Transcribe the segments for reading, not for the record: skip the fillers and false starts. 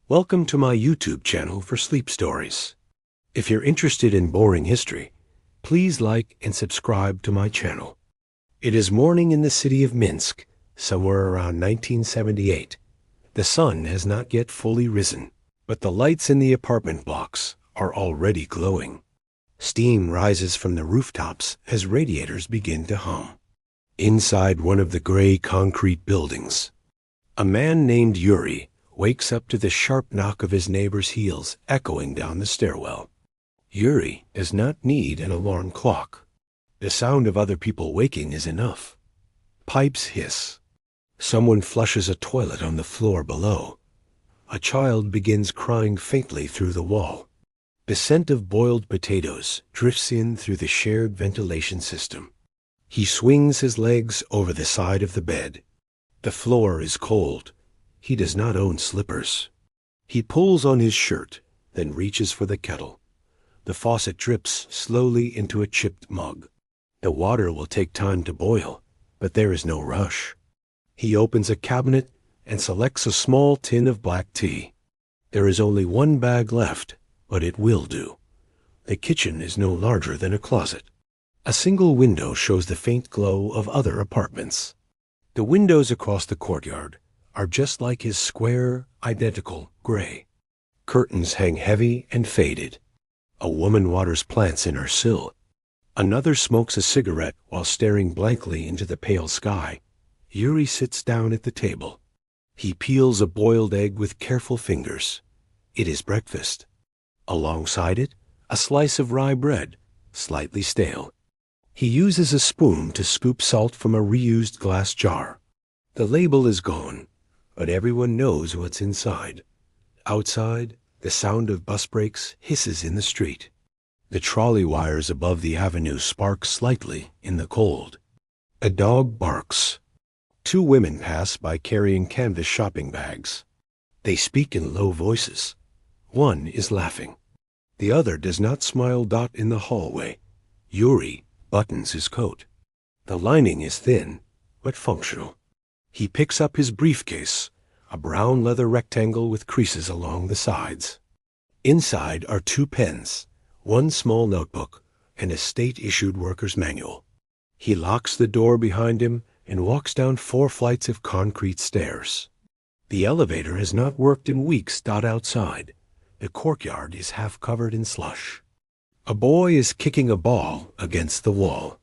Welcome to my YouTube channel for sleep stories. If you're interested in boring history, please like and subscribe to my channel. It is morning in the city of Minsk, somewhere around 1978. The sun has not yet fully risen, but the lights in the apartment blocks are already glowing. Steam rises from the rooftops as radiators begin to hum. Inside one of the gray concrete buildings, a man named Yuri wakes up to the sharp knock of his neighbor's heels echoing down the stairwell. Yuri does not need an alarm clock. The sound of other people waking is enough. Pipes hiss. Someone flushes a toilet on the floor below. A child begins crying faintly through the wall. The scent of boiled potatoes drifts in through the shared ventilation system. He swings his legs over the side of the bed. The floor is cold. He does not own slippers. He pulls on his shirt, then reaches for the kettle. The faucet drips slowly into a chipped mug. The water will take time to boil, but there is no rush. He opens a cabinet and selects a small tin of black tea. There is only one bag left, but it will do. The kitchen is no larger than a closet. A single window shows the faint glow of other apartments. The windows across the courtyard are just like his square, identical gray. Curtains hang heavy and faded. A woman waters plants in her sill. Another smokes a cigarette while staring blankly into the pale sky. Yuri sits down at the table. He peels a boiled egg with careful fingers. It is breakfast. Alongside it, a slice of rye bread, slightly stale. He uses a spoon to scoop salt from a reused glass jar. The label is gone, but everyone knows what's inside. Outside, the sound of bus brakes hisses in the street. The trolley wires above the avenue spark slightly in the cold. A dog barks. Two women pass by carrying canvas shopping bags. They speak in low voices. One is laughing. The other does not smile. In the hallway, Yuri buttons his coat. The lining is thin, but functional. He picks up his briefcase, a brown leather rectangle with creases along the sides. Inside are two pens, one small notebook, and a state-issued worker's manual. He locks the door behind him and walks down 4 flights of concrete stairs. The elevator has not worked in weeks. Outside, the courtyard is half covered in slush. A boy is kicking a ball against the wall.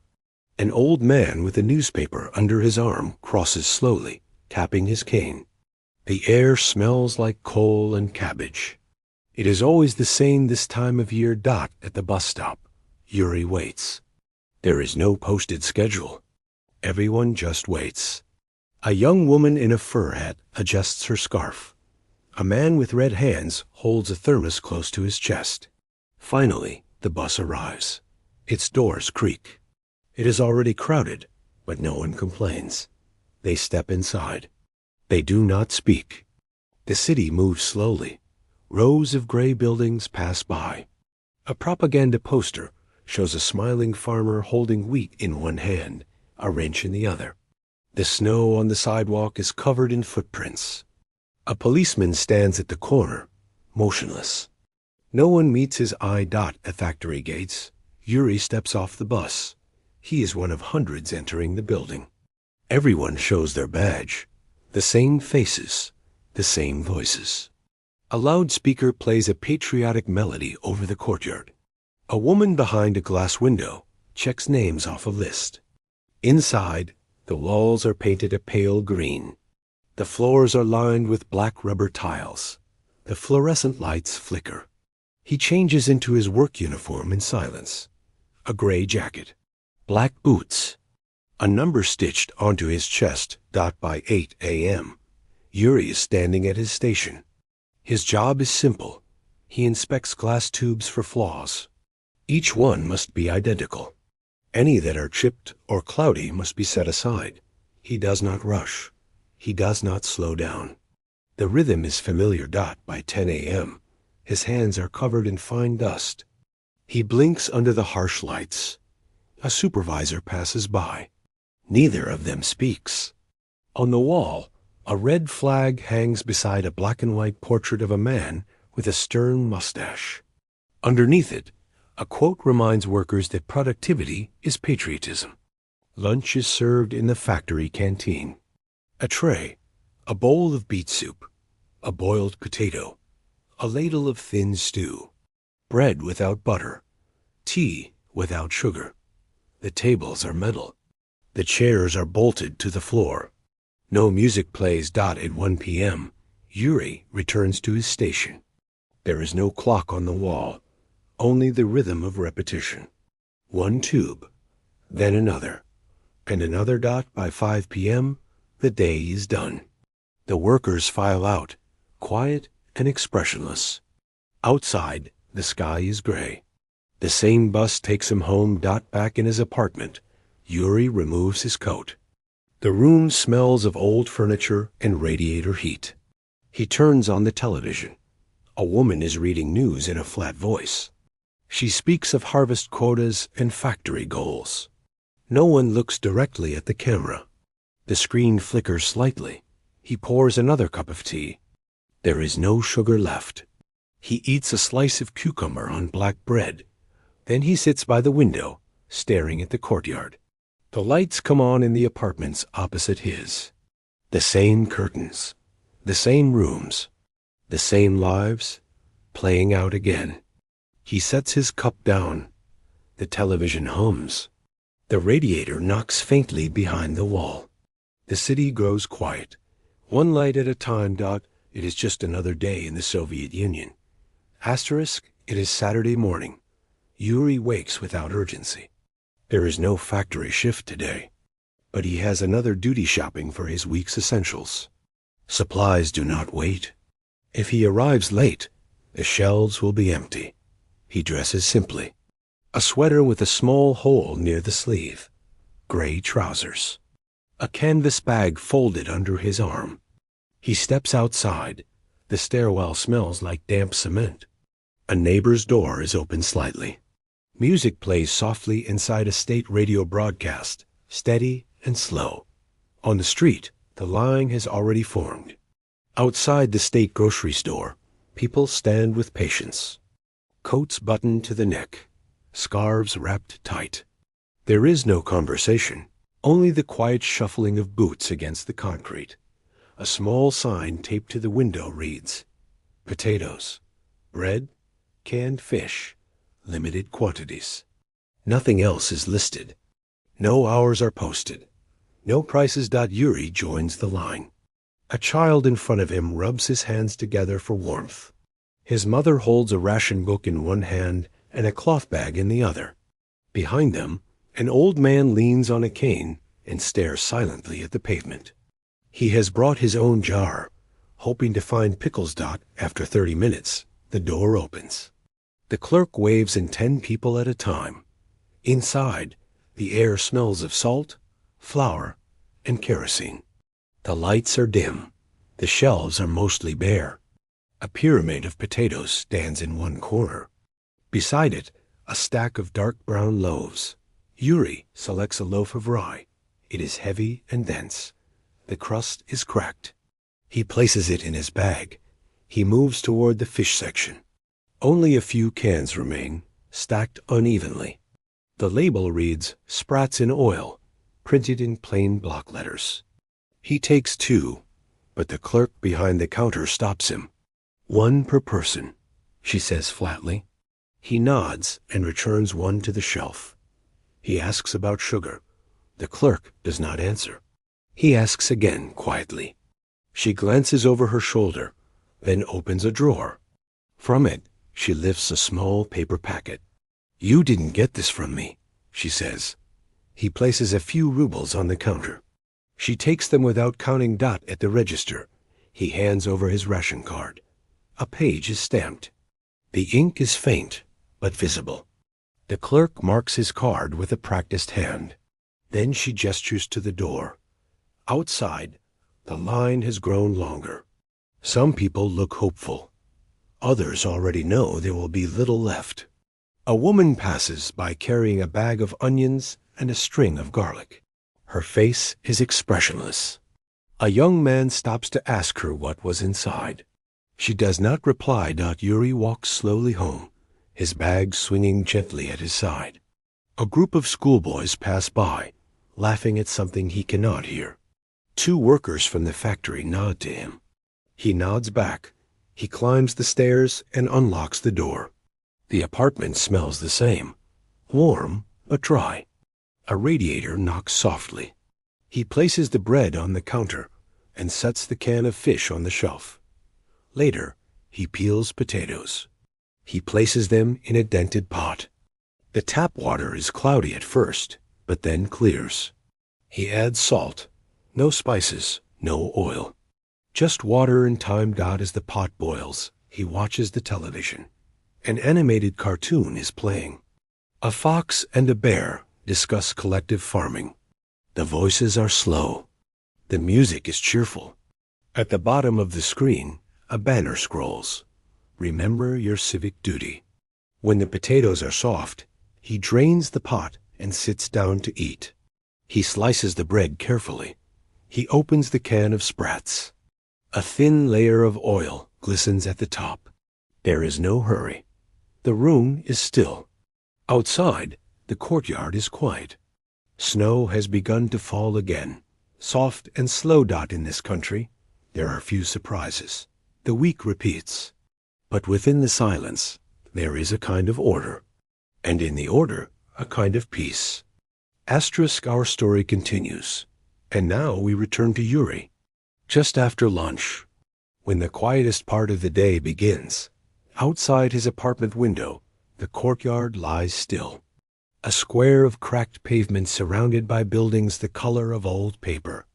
An old man with a newspaper under his arm crosses slowly, tapping his cane. The air smells like coal and cabbage. It is always the same this time of year. At the bus stop, Yuri waits. There is no posted schedule. Everyone just waits. A young woman in a fur hat adjusts her scarf. A man with red hands holds a thermos close to his chest. Finally, the bus arrives. Its doors creak. It is already crowded, but no one complains. They step inside. They do not speak. The city moves slowly. Rows of gray buildings pass by. A propaganda poster shows a smiling farmer holding wheat in one hand, a wrench in the other. The snow on the sidewalk is covered in footprints. A policeman stands at the corner, motionless. No one meets his eye. At factory gates, Yuri steps off the bus. He is one of hundreds entering the building. Everyone shows their badge. The same faces, the same voices. A loudspeaker plays a patriotic melody over the courtyard. A woman behind a glass window checks names off a list. Inside, the walls are painted a pale green. The floors are lined with black rubber tiles. The fluorescent lights flicker. He changes into his work uniform in silence. A gray jacket, black boots, a number stitched onto his chest. By 8 a.m., Yuri is standing at his station. His job is simple. He inspects glass tubes for flaws. Each one must be identical. Any that are chipped or cloudy must be set aside. He does not rush. He does not slow down. The rhythm is familiar. By 10 a.m., his hands are covered in fine dust. He blinks under the harsh lights. A supervisor passes by. Neither of them speaks. On the wall, A red flag hangs beside a black and white portrait of a man with a stern mustache. Underneath it, a quote reminds workers that productivity is patriotism. Lunch is served in the factory canteen. A tray, a bowl of beet soup, a boiled potato, a ladle of thin stew, bread without butter, tea without sugar. The tables are metal. The chairs are bolted to the floor. No music plays. At 1 p.m., Yuri returns to his station. There is no clock on the wall, only the rhythm of repetition. One tube, then another, and another. By 5 p.m., the day is done. The workers file out, quiet and expressionless. Outside, the sky is gray. The same bus takes him home. Back in his apartment, Yuri removes his coat. The room smells of old furniture and radiator heat. He turns on the television. A woman is reading news in a flat voice. She speaks of harvest quotas and factory goals. No one looks directly at the camera. The screen flickers slightly. He pours another cup of tea. There is no sugar left. He eats a slice of cucumber on black bread. Then he sits by the window, staring at the courtyard. The lights come on in the apartments opposite his. The same curtains, the same rooms, the same lives, playing out again. He sets his cup down. The television hums. The radiator knocks faintly behind the wall. The city grows quiet. One light at a time. It is just another day in the Soviet Union. Asterisk, it is Saturday morning. Yuri wakes without urgency. There is no factory shift today, but he has another duty shopping for his week's essentials. Supplies do not wait. If he arrives late, the shelves will be empty. He dresses simply. A sweater with a small hole near the sleeve. Gray trousers. A canvas bag folded under his arm. He steps outside. The stairwell smells like damp cement. A neighbor's door is open slightly. Music plays softly inside a state radio broadcast, steady and slow. On the street, the line has already formed. Outside the state grocery store, people stand with patience. Coats buttoned to the neck, scarves wrapped tight. There is no conversation, only the quiet shuffling of boots against the concrete. A small sign taped to the window reads, "Potatoes, bread, canned fish, limited quantities." Nothing else is listed. No hours are posted. No prices. Yuri joins the line. A child in front of him rubs his hands together for warmth. His mother holds a ration book in one hand and a cloth bag in the other. Behind them, an old man leans on a cane and stares silently at the pavement. He has brought his own jar, hoping to find pickles. After 30 minutes, the door opens. The clerk waves in 10 people at a time. Inside, the air smells of salt, flour, and kerosene. The lights are dim. The shelves are mostly bare. A pyramid of potatoes stands in one corner. Beside it, a stack of dark brown loaves. Yuri selects a loaf of rye. It is heavy and dense. The crust is cracked. He places it in his bag. He moves toward the fish section. Only a few cans remain, stacked unevenly. The label reads, "Sprats in oil," printed in plain block letters. He takes 2, but the clerk behind the counter stops him. "1 per person," she says flatly. He nods and returns 1 to the shelf. He asks about sugar. The clerk does not answer. He asks again quietly. She glances over her shoulder, then opens a drawer. From it, she lifts a small paper packet. "You didn't get this from me," she says. He places a few rubles on the counter. She takes them without counting. At the register, he hands over his ration card. A page is stamped. The ink is faint, but visible. The clerk marks his card with a practiced hand. Then she gestures to the door. Outside, the line has grown longer. Some people look hopeful. Others already know there will be little left. A woman passes by carrying a bag of onions and a string of garlic. Her face is expressionless. A young man stops to ask her what was inside. She does not reply. Yuri walks slowly home, his bag swinging gently at his side. A group of schoolboys pass by, laughing at something he cannot hear. 2 workers from the factory nod to him. He nods back. He climbs the stairs and unlocks the door. The apartment smells the same, warm but dry. A radiator knocks softly. He places the bread on the counter and sets the can of fish on the shelf. Later, he peels potatoes. He places them in a dented pot. The tap water is cloudy at first, but then clears. He adds salt, no spices, no oil. Just water and time. As the pot boils, he watches the television. An animated cartoon is playing. A fox and a bear discuss collective farming. The voices are slow. The music is cheerful. At the bottom of the screen, a banner scrolls. Remember your civic duty. When the potatoes are soft, he drains the pot and sits down to eat. He slices the bread carefully. He opens the can of sprats. A thin layer of oil glistens at the top. There is no hurry. The room is still. Outside, the courtyard is quiet. Snow has begun to fall again. Soft and slow. In this country, there are few surprises. The week repeats. But within the silence, there is a kind of order. And in the order, a kind of peace. Our story continues. And now we return to Yuri. Just after lunch, when the quietest part of the day begins, outside his apartment window, the courtyard lies still. A square of cracked pavement surrounded by buildings the color of old paper.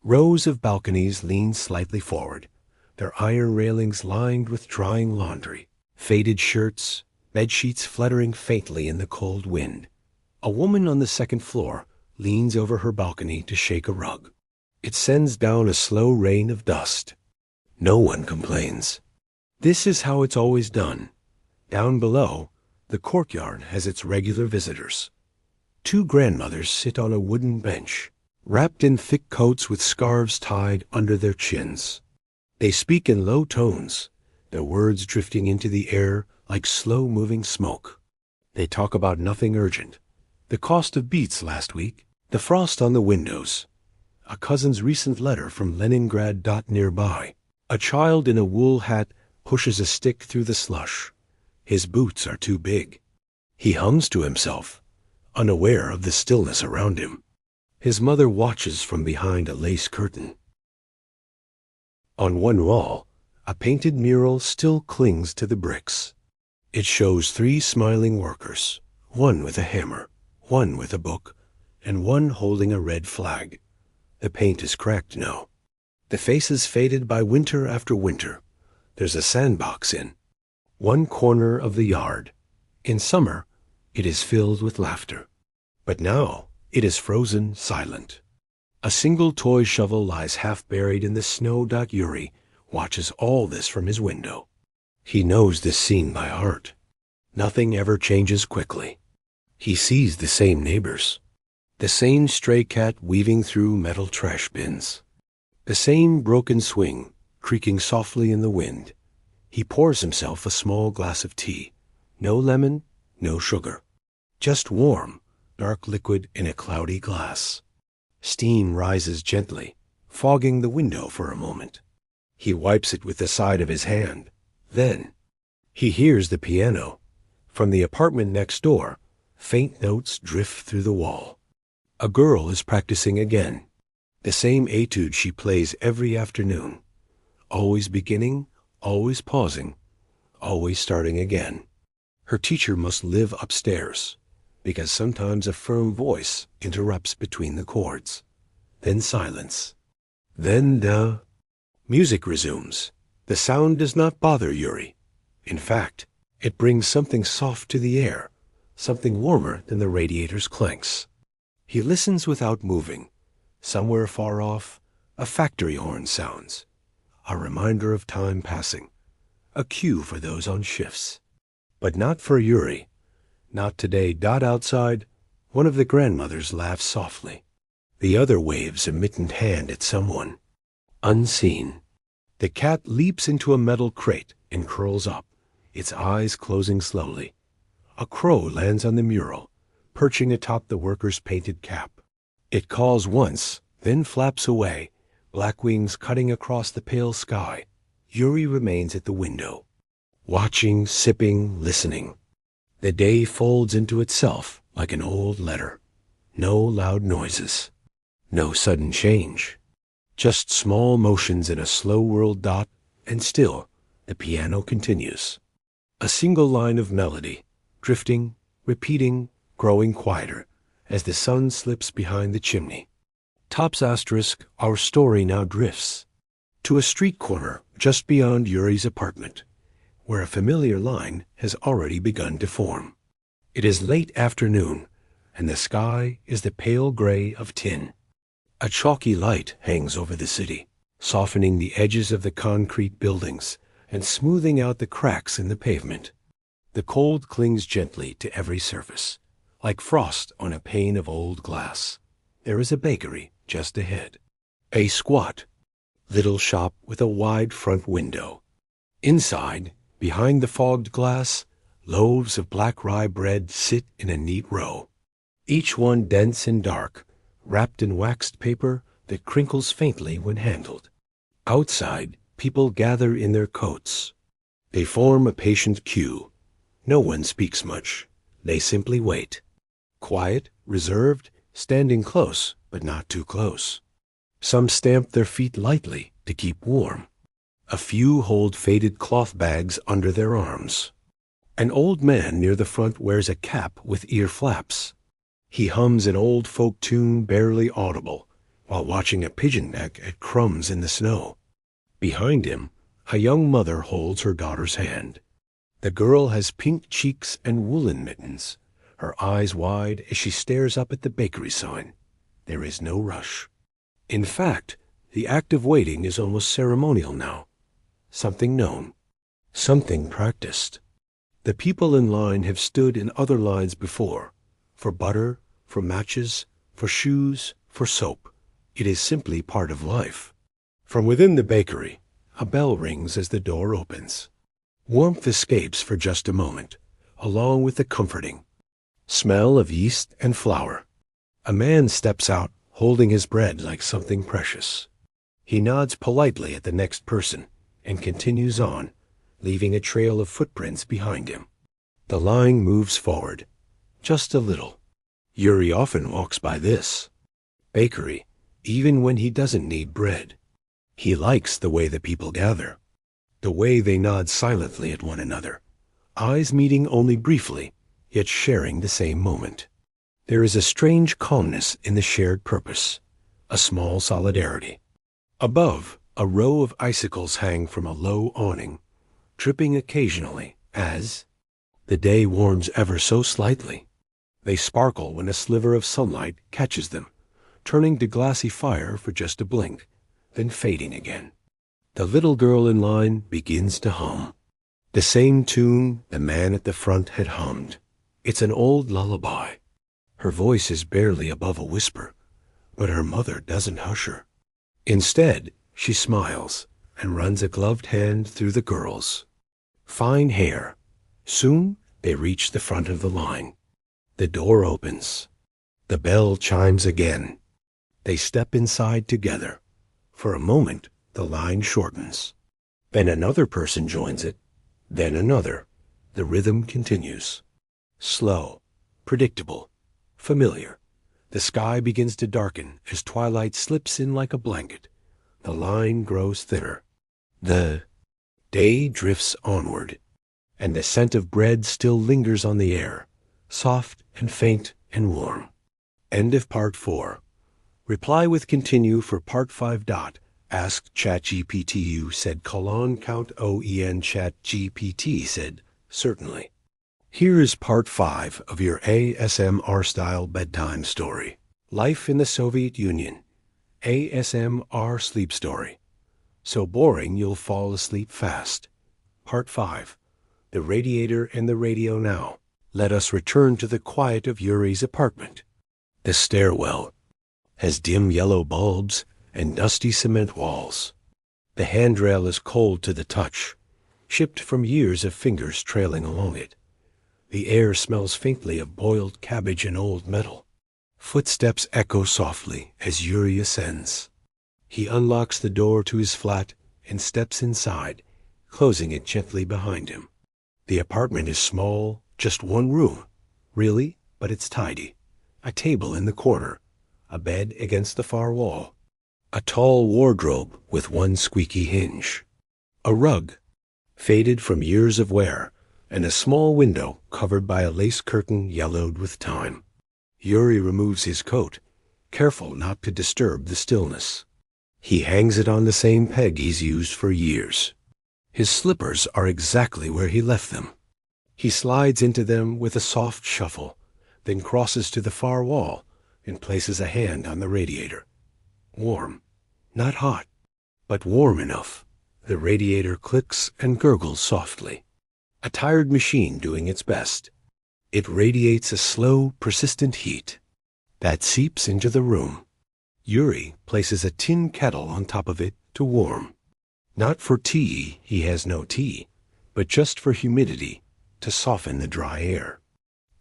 Rows of balconies lean slightly forward, their iron railings lined with drying laundry, faded shirts, bedsheets fluttering faintly in the cold wind. A woman on the second floor leans over her balcony to shake a rug. It sends down a slow rain of dust. No one complains. This is how it's always done. Down below, the courtyard has its regular visitors. 2 grandmothers sit on a wooden bench, wrapped in thick coats with scarves tied under their chins. They speak in low tones, their words drifting into the air like slow-moving smoke. They talk about nothing urgent. The cost of beets last week, the frost on the windows, a cousin's recent letter from Leningrad. Nearby, a child in a wool hat pushes a stick through the slush. His boots are too big. He hums to himself, unaware of the stillness around him. His mother watches from behind a lace curtain. On one wall, a painted mural still clings to the bricks. It shows 3 smiling workers, one with a hammer, one with a book, and one holding a red flag. The paint is cracked now. The faces faded by winter after winter. There's a sandbox in one corner of the yard. In summer, it is filled with laughter. But now, it is frozen silent. A single toy shovel lies half buried in the snow. Yuri watches all this from his window. He knows this scene by heart. Nothing ever changes quickly. He sees the same neighbors, the same stray cat weaving through metal trash bins, the same broken swing creaking softly in the wind. He pours himself a small glass of tea. No lemon, no sugar. Just warm, dark liquid in a cloudy glass. Steam rises gently, fogging the window for a moment. He wipes it with the side of his hand. Then, he hears the piano. From the apartment next door, faint notes drift through the wall. A girl is practicing again. The same etude she plays every afternoon. Always beginning, always pausing, always starting again. Her teacher must live upstairs, because sometimes a firm voice interrupts between the chords. Then silence. Then the music resumes. The sound does not bother Yuri. In fact, it brings something soft to the air, something warmer than the radiator's clanks. He listens without moving. Somewhere far off, a factory horn sounds, a reminder of time passing, a cue for those on shifts. But not for Yuri. Not today. Outside, one of the grandmothers laughs softly. The other waves a mittened hand at someone. Unseen. The cat leaps into a metal crate and curls up, its eyes closing slowly. A crow lands on the mural, perching atop the worker's painted cap. It caws once, then flaps away, black wings cutting across the pale sky. Yuri remains at the window, watching, sipping, listening. The day folds into itself like an old letter. No loud noises. No sudden change. Just small motions in a slow-whirled dot, and still, the piano continues. A single line of melody, drifting, repeating, growing quieter, as the sun slips behind the chimney. Tops asterisk, our story now drifts to a street corner just beyond Yuri's apartment, where a familiar line has already begun to form. It is late afternoon, and the sky is the pale gray of tin. A chalky light hangs over the city, softening the edges of the concrete buildings and smoothing out the cracks in the pavement. The cold clings gently to every surface, like frost on a pane of old glass. There is a bakery just ahead. A squat, little shop with a wide front window. Inside, behind the fogged glass, loaves of black rye bread sit in a neat row, each one dense and dark, wrapped in waxed paper that crinkles faintly when handled. Outside, people gather in their coats. They form a patient queue. No one speaks much. They simply wait. Quiet, reserved, standing close, but not too close. Some stamp their feet lightly to keep warm. A few hold faded cloth bags under their arms. An old man near the front wears a cap with ear flaps. He hums an old folk tune barely audible while watching a pigeon peck at crumbs in the snow. Behind him, a young mother holds her daughter's hand. The girl has pink cheeks and woolen mittens, her eyes wide as she stares up at the bakery sign. There is no rush. In fact, the act of waiting is almost ceremonial now. Something known. Something practiced. The people in line have stood in other lines before. For butter, for matches, for shoes, for soap. It is simply part of life. From within the bakery, a bell rings as the door opens. Warmth escapes for just a moment, along with the comforting smell of yeast and flour. A man steps out, holding his bread like something precious. He nods politely at the next person and continues on, leaving a trail of footprints behind him. The line moves forward, just a little. Yuri often walks by this bakery, even when he doesn't need bread. He likes the way the people gather, the way they nod silently at one another, eyes meeting only briefly, yet sharing the same moment. There is a strange calmness in the shared purpose, a small solidarity. Above, a row of icicles hang from a low awning, dripping occasionally as the day warms ever so slightly. They sparkle when a sliver of sunlight catches them, turning to glassy fire for just a blink, then fading again. The little girl in line begins to hum. The same tune the man at the front had hummed. It's an old lullaby. Her voice is barely above a whisper, but her mother doesn't hush her. Instead, she smiles and runs a gloved hand through the girl's. Fine hair. Soon, they reach the front of the line. The door opens. The bell chimes again. They step inside together. For a moment, the line shortens. Then another person joins it. Then another. The rhythm continues. Slow, predictable, familiar. The sky begins to darken as twilight slips in like a blanket. The line grows thinner. The day drifts onward, and the scent of bread still lingers on the air, soft and faint and warm. End of part 4. Reply with continue for part 5. Ask ChatGPT said count OEN ChatGPT said, certainly. Here is part 5 of your ASMR-style bedtime story. Life in the Soviet Union. ASMR sleep story. So boring you'll fall asleep fast. Part 5. The radiator and the radio now. Let us return to the quiet of Yuri's apartment. The stairwell has dim yellow bulbs and dusty cement walls. The handrail is cold to the touch, chipped from years of fingers trailing along it. The air smells faintly of boiled cabbage and old metal. Footsteps echo softly as Yuri ascends. He unlocks the door to his flat and steps inside, closing it gently behind him. The apartment is small, just one room, really, but it's tidy. A table in the corner, a bed against the far wall, a tall wardrobe with one squeaky hinge, a rug, faded from years of wear, and a small window covered by a lace curtain yellowed with time. Yuri removes his coat, careful not to disturb the stillness. He hangs it on the same peg he's used for years. His slippers are exactly where he left them. He slides into them with a soft shuffle, then crosses to the far wall and places a hand on the radiator. Warm, not hot, but warm enough. The radiator clicks and gurgles softly. A tired machine doing its best. It radiates a slow, persistent heat that seeps into the room. Yuri places a tin kettle on top of it to warm. Not for tea, he has no tea, but just for humidity, to soften the dry air.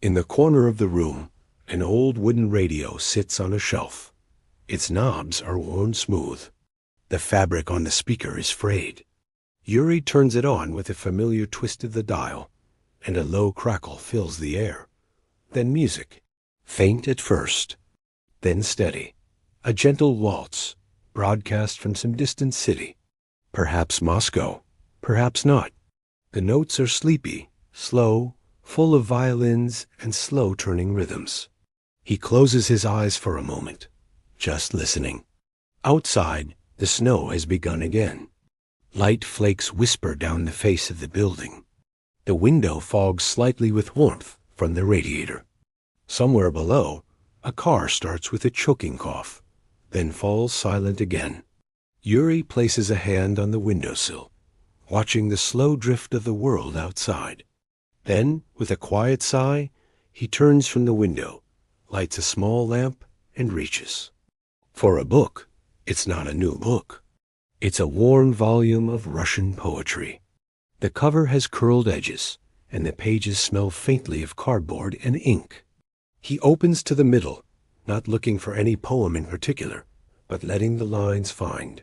In the corner of the room, an old wooden radio sits on a shelf. Its knobs are worn smooth. The fabric on the speaker is frayed. Yuri turns it on with a familiar twist of the dial, and a low crackle fills the air. Then music, faint at first, then steady. A gentle waltz, broadcast from some distant city. Perhaps Moscow, perhaps not. The notes are sleepy, slow, full of violins and slow-turning rhythms. He closes his eyes for a moment, just listening. Outside, the snow has begun again. Light flakes whisper down the face of the building. The window fogs slightly with warmth from the radiator. Somewhere below, a car starts with a choking cough, then falls silent again. Yuri places a hand on the windowsill, watching the slow drift of the world outside. Then, with a quiet sigh, he turns from the window, lights a small lamp, and reaches. For a book, it's not a new book. It's a worn volume of Russian poetry. The cover has curled edges, and the pages smell faintly of cardboard and ink. He opens to the middle, not looking for any poem in particular, but letting the lines find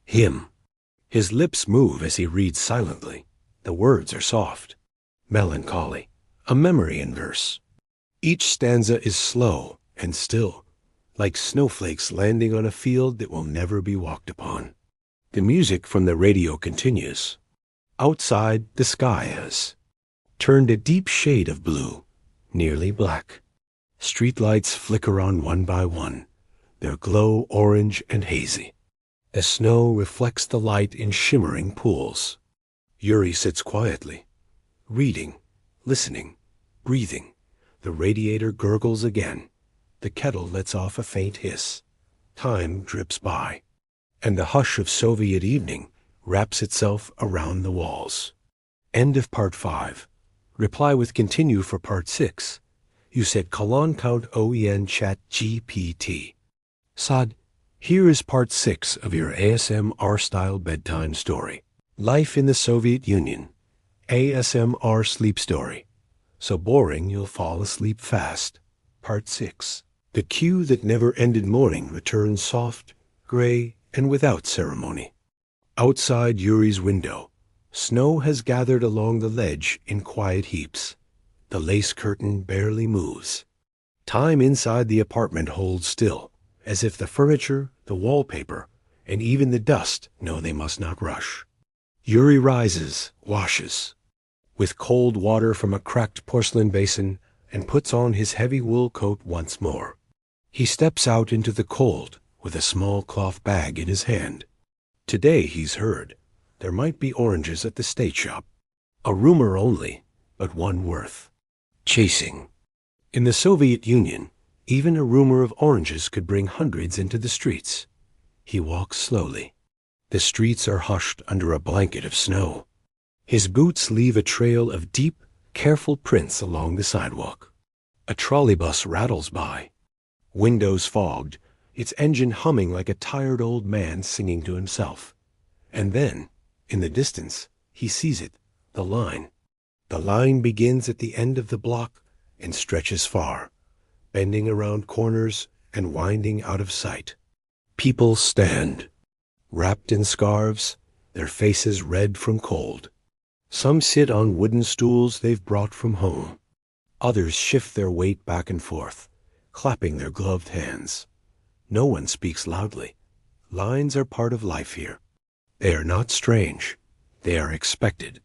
him. His lips move as he reads silently. The words are soft, melancholy, a memory in verse. Each stanza is slow and still, like snowflakes landing on a field that will never be walked upon. The music from the radio continues. Outside, the sky has turned a deep shade of blue, nearly black. Streetlights flicker on one by one, their glow orange and hazy. The snow reflects the light in shimmering pools. Yuri sits quietly, reading, listening, breathing. The radiator gurgles again. The kettle lets off a faint hiss. Time drips by, and the hush of Soviet evening wraps itself around the walls. End of part 5. Reply with continue for part 6. You said colon count OEN chat GPT. Sad, here is part 6 of your ASMR-style bedtime story. Life in the Soviet Union. ASMR sleep story. So boring you'll fall asleep fast. Part 6. The queue that never ended morning returns soft, gray, and without ceremony. Outside Yuri's window, snow has gathered along the ledge in quiet heaps. The lace curtain barely moves. Time inside the apartment holds still, as if the furniture, the wallpaper, and even the dust know they must not rush. Yuri rises, washes, with cold water from a cracked porcelain basin, and puts on his heavy wool coat once more. He steps out into the cold with a small cloth bag in his hand. Today, he's heard, there might be oranges at the state shop. A rumor only, but one worth chasing. In the Soviet Union, even a rumor of oranges could bring hundreds into the streets. He walks slowly. The streets are hushed under a blanket of snow. His boots leave a trail of deep, careful prints along the sidewalk. A trolleybus rattles by. Windows fogged, its engine humming like a tired old man singing to himself. And then, in the distance, he sees it, the line. The line begins at the end of the block and stretches far, bending around corners and winding out of sight. People stand, wrapped in scarves, their faces red from cold. Some sit on wooden stools they've brought from home. Others shift their weight back and forth, clapping their gloved hands. No one speaks loudly. Lines are part of life here. They are not strange. They are expected.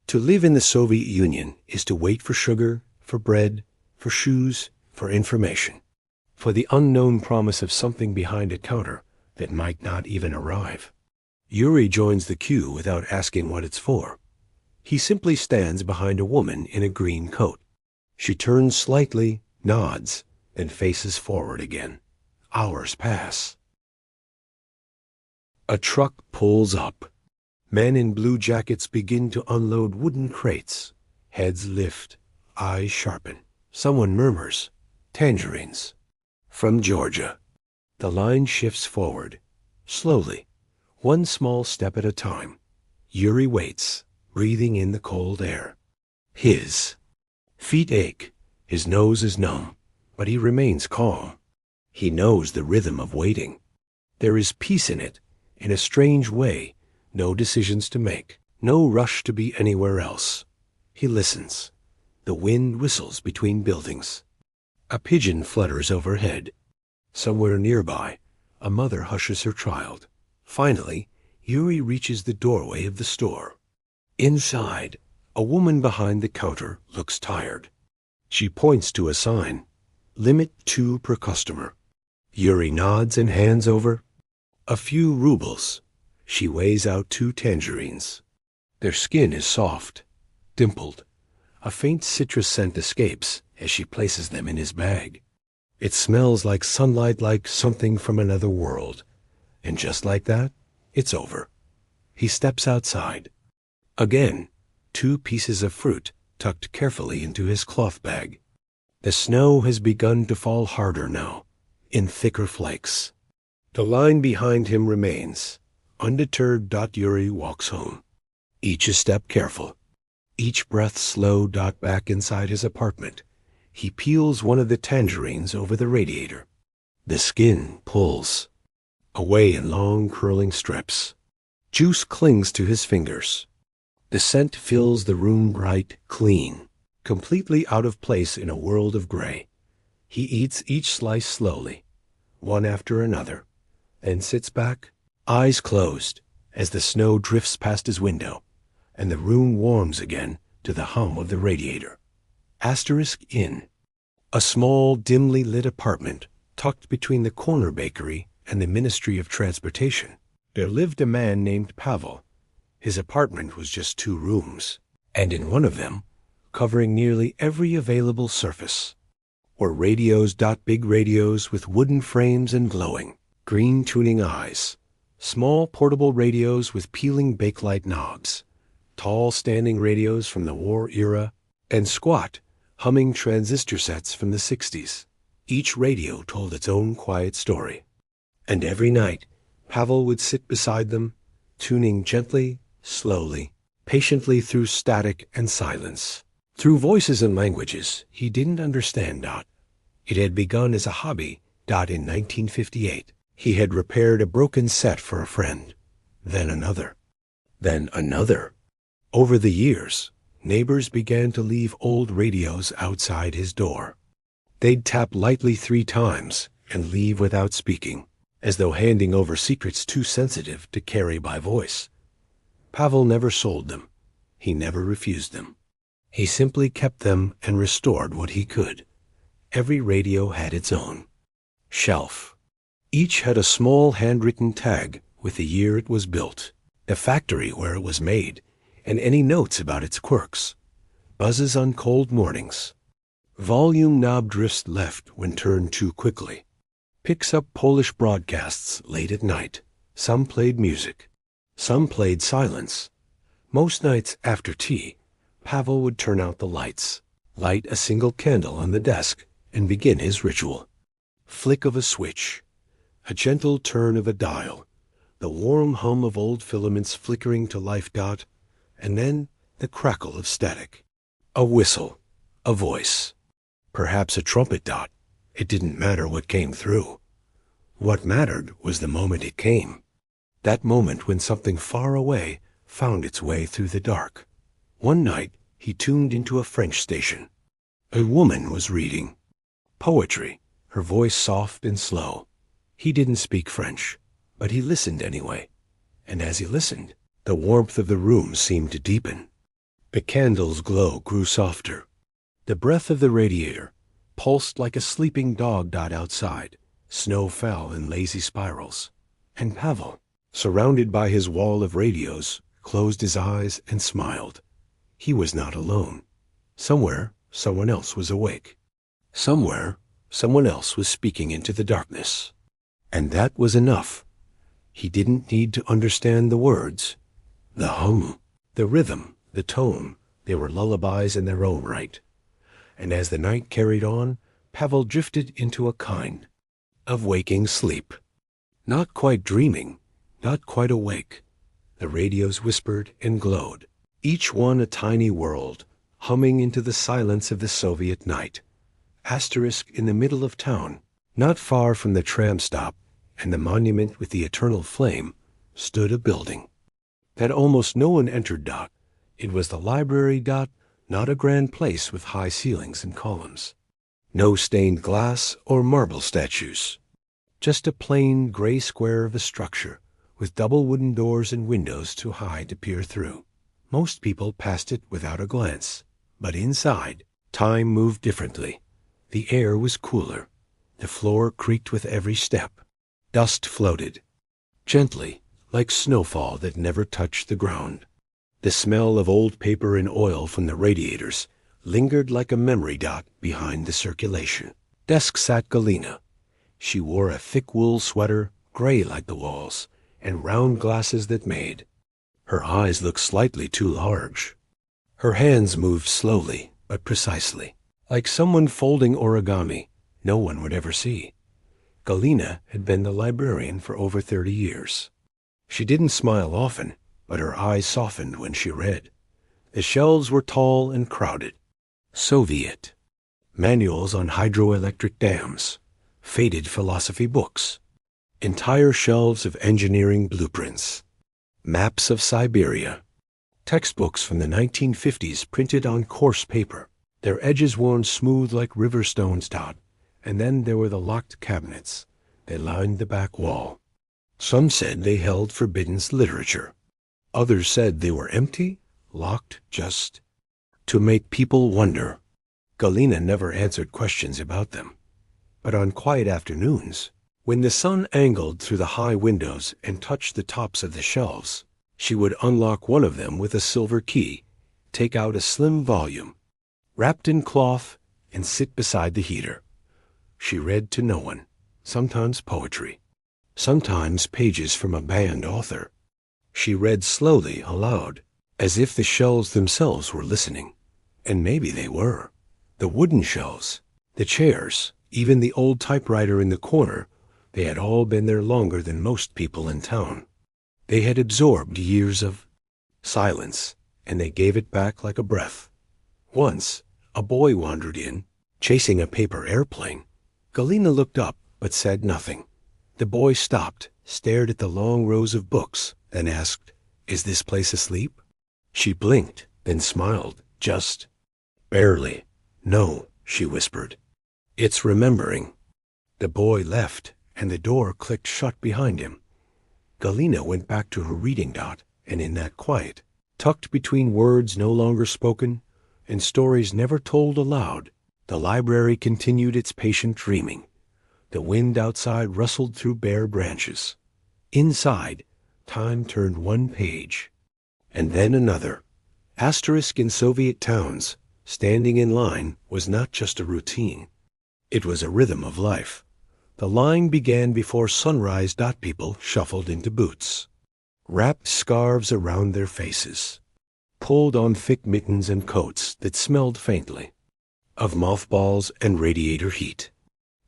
To live in the Soviet Union is to wait for sugar, for bread, for shoes, for information, for the unknown promise of something behind a counter that might not even arrive. Yuri joins the queue without asking what it's for. He simply stands behind a woman in a green coat. She turns slightly, nods, and faces forward again. Hours pass. A truck pulls up. Men in blue jackets begin to unload wooden crates. Heads lift, eyes sharpen. Someone murmurs, "Tangerines." From Georgia. The line shifts forward, slowly, one small step at a time. Yuri waits, breathing in the cold air. His feet ache, his nose is numb, but he remains calm. He knows the rhythm of waiting. There is peace in it, in a strange way, no decisions to make, no rush to be anywhere else. He listens. The wind whistles between buildings. A pigeon flutters overhead. Somewhere nearby, a mother hushes her child. Finally, Yuri reaches the doorway of the store. Inside, a woman behind the counter looks tired. She points to a sign, "Limit 2 per customer." Yuri nods and hands over a few rubles. She weighs out 2 tangerines. Their skin is soft, dimpled. A faint citrus scent escapes as she places them in his bag. It smells like sunlight, like something from another world. And just like that, it's over. He steps outside. Again, 2 pieces of fruit tucked carefully into his cloth bag. The snow has begun to fall harder now, in thicker flakes. The line behind him remains. Undeterred, Yuri walks home. Each a step careful. Each breath slow. Back inside his apartment. He peels one of the tangerines over the radiator. The skin pulls away in long curling strips. Juice clings to his fingers. The scent fills the room, bright, clean, completely out of place in a world of gray. He eats each slice slowly, one after another, and sits back, eyes closed, as the snow drifts past his window, and the room warms again to the hum of the radiator. Inn. A small, dimly lit apartment tucked between the corner bakery and the Ministry of Transportation. There lived a man named Pavel. His apartment was just 2 rooms, and in one of them, covering nearly every available surface, were radios. Big radios with wooden frames and glowing, green tuning eyes. Small portable radios with peeling bakelite knobs. Tall standing radios from the war era, and squat, humming transistor sets from the 60s. Each radio told its own quiet story. And every night, Pavel would sit beside them, tuning gently, slowly, patiently through static and silence. Through voices and languages he didn't understand. It had begun as a hobby. In 1958, he had repaired a broken set for a friend. Then another. Then another. Over the years, neighbors began to leave old radios outside his door. They'd tap lightly 3 times and leave without speaking, as though handing over secrets too sensitive to carry by voice. Pavel never sold them. He never refused them. He simply kept them and restored what he could. Every radio had its own shelf. Each had a small handwritten tag with the year it was built, the factory where it was made, and any notes about its quirks. Buzzes on cold mornings. Volume knob drifts left when turned too quickly. Picks up Polish broadcasts late at night. Some played music. Some played silence. Most nights after tea, Pavel would turn out the lights, light a single candle on the desk, and begin his ritual. Flick of a switch. A gentle turn of a dial, the warm hum of old filaments flickering to life. And then the crackle of static. A whistle, a voice, perhaps a trumpet. It didn't matter what came through. What mattered was the moment it came. That moment when something far away found its way through the dark. One night he tuned into a French station. A woman was reading poetry, her voice soft and slow. He didn't speak French, but he listened anyway. And as he listened, the warmth of the room seemed to deepen. The candle's glow grew softer. The breath of the radiator pulsed like a sleeping dog. Outside, snow fell in lazy spirals. And Pavel, surrounded by his wall of radios, closed his eyes and smiled. He was not alone. Somewhere, someone else was awake. Somewhere, someone else was speaking into the darkness. And that was enough. He didn't need to understand the words. The hum, the rhythm, the tone, they were lullabies in their own right. And as the night carried on, Pavel drifted into a kind of waking sleep. Not quite dreaming, not quite awake. The radios whispered and glowed, each one a tiny world, humming into the silence of the Soviet night. Asterisk in the middle of town, not far from the tram stop and the monument with the eternal flame, stood a building that almost no one entered. It was the library. Not a grand place with high ceilings and columns. No stained glass or marble statues. Just a plain gray square of a structure with double wooden doors and windows too high to peer through. Most people passed it without a glance. But inside, time moved differently. The air was cooler. The floor creaked with every step. Dust floated, gently, like snowfall that never touched the ground. The smell of old paper and oil from the radiators lingered like a memory. Behind the circulation desk sat Galina. She wore a thick wool sweater, gray like the walls, and round glasses that made. Her eyes looked slightly too large. Her hands moved slowly but precisely, like someone folding origami no one would ever see. Galina had been the librarian for over 30 years. She didn't smile often, but her eyes softened when she read. The shelves were tall and crowded. Soviet. Manuals on hydroelectric dams. Faded philosophy books. Entire shelves of engineering blueprints. Maps of Siberia. Textbooks from the 1950s printed on coarse paper, their edges worn smooth like river stones. And then there were the locked cabinets. They lined the back wall. Some said they held forbidden literature. Others said they were empty, locked just to make people wonder. Galina never answered questions about them. But on quiet afternoons, when the sun angled through the high windows and touched the tops of the shelves, she would unlock one of them with a silver key, take out a slim volume, wrapped in cloth, and sit beside the heater. She read to no one, sometimes poetry, sometimes pages from a banned author. She read slowly aloud, as if the shelves themselves were listening. And maybe they were. The wooden shelves, the chairs, even the old typewriter in the corner, they had all been there longer than most people in town. They had absorbed years of silence, and they gave it back like a breath. Once, a boy wandered in, chasing a paper airplane. Galina looked up, but said nothing. The boy stopped, stared at the long rows of books, then asked, "Is this place asleep?" She blinked, then smiled, just barely. "No," she whispered. "It's remembering." The boy left, and the door clicked shut behind him. Galina went back to her reading. And in that quiet, tucked between words no longer spoken and stories never told aloud, the library continued its patient dreaming. The wind outside rustled through bare branches. Inside, time turned one page, and then another. Asterisk in Soviet towns, standing in line was not just a routine. It was a rhythm of life. The line began before sunrise. People shuffled into boots, wrapped scarves around their faces, pulled on thick mittens and coats that smelled faintly of mothballs and radiator heat.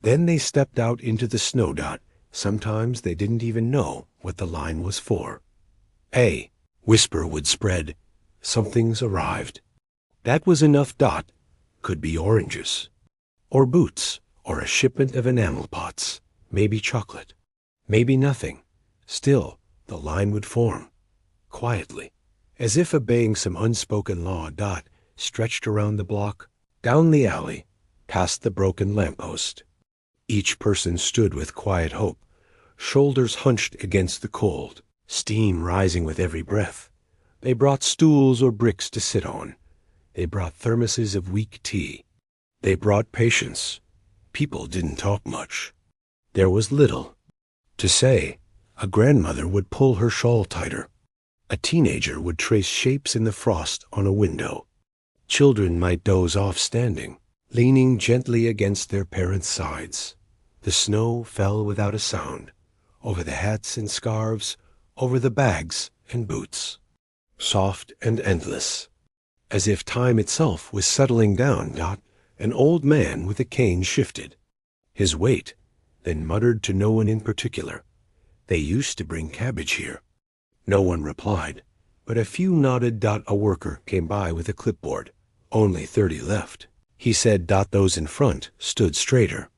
Then they stepped out into the snow. Sometimes they didn't even know what the line was for. A whisper would spread. Something's arrived. That was enough. Could be oranges, or boots, or a shipment of enamel pots, maybe chocolate, maybe nothing. Still, the line would form, quietly, as if obeying some unspoken law. Stretched around the block, down the alley, past the broken lamppost. Each person stood with quiet hope, shoulders hunched against the cold, steam rising with every breath. They brought stools or bricks to sit on. They brought thermoses of weak tea. They brought patience. People didn't talk much. There was little to say. A grandmother would pull her shawl tighter. A teenager would trace shapes in the frost on a window. Children might doze off standing, leaning gently against their parents' sides. The snow fell without a sound, over the hats and scarves, over the bags and boots, soft and endless, as if time itself was settling down. An old man with a cane shifted his weight, then muttered to no one in particular, "They used to bring cabbage here." No one replied, but a few nodded. A worker came by with a clipboard. "Only 30 left." He said. Those in front stood straighter.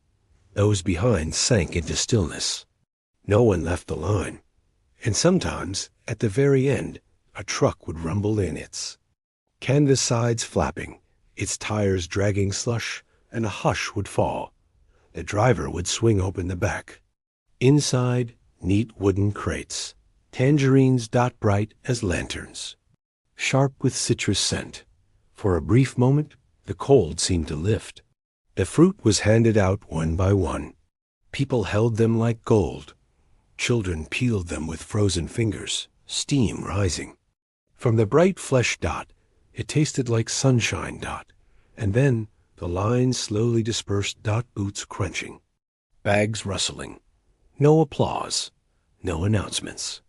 Those behind sank into stillness. No one left the line. And sometimes, at the very end, a truck would rumble in, its canvas sides flapping, its tires dragging slush, and a hush would fall. The driver would swing open the back. Inside, neat wooden crates, tangerines. Bright as lanterns, sharp with citrus scent. For a brief moment, the cold seemed to lift. The fruit was handed out one by one. People held them like gold. Children peeled them with frozen fingers, steam rising. From the bright flesh. It tasted like sunshine. And then the lines slowly dispersed. Boots crunching, bags rustling. No applause, no announcements.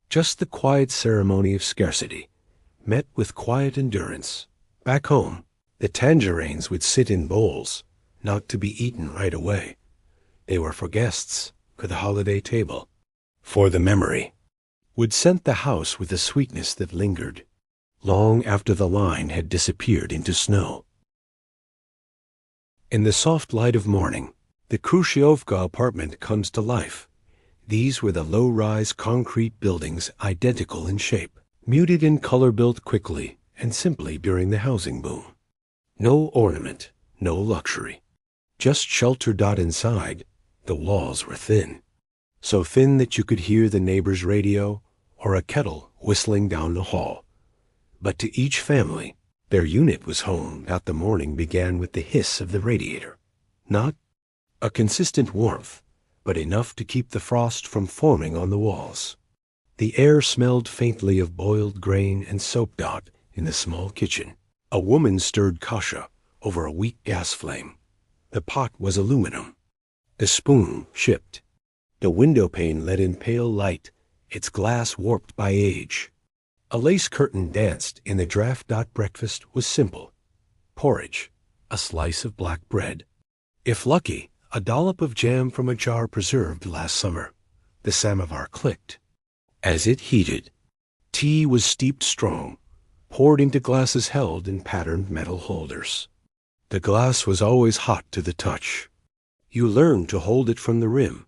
Just the quiet ceremony of scarcity, met with quiet endurance. Back home, the tangerines would sit in bowls, not to be eaten right away. They were for guests, for the holiday table, for the memory. Would scent the house with a sweetness that lingered, long after the line had disappeared into snow. In the soft light of morning, the Khrushchevka apartment comes to life. These were the low-rise concrete buildings, identical in shape, muted in color, built quickly and simply during the housing boom. No ornament, no luxury, just shelter. Inside, the walls were thin, so thin that you could hear the neighbor's radio or a kettle whistling down the hall. But to each family, their unit was home. The morning began with the hiss of the radiator. Not a consistent warmth, but enough to keep the frost from forming on the walls. The air smelled faintly of boiled grain and soap. In the small kitchen, a woman stirred kasha over a weak gas flame. The pot was aluminum. The spoon chipped. The window pane let in pale light, its glass warped by age. A lace curtain danced in the draught. Breakfast was simple. Porridge, a slice of black bread. If lucky, a dollop of jam from a jar preserved last summer. The samovar clicked. As it heated, tea was steeped strong, poured into glasses held in patterned metal holders. The glass was always hot to the touch. You learned to hold it from the rim.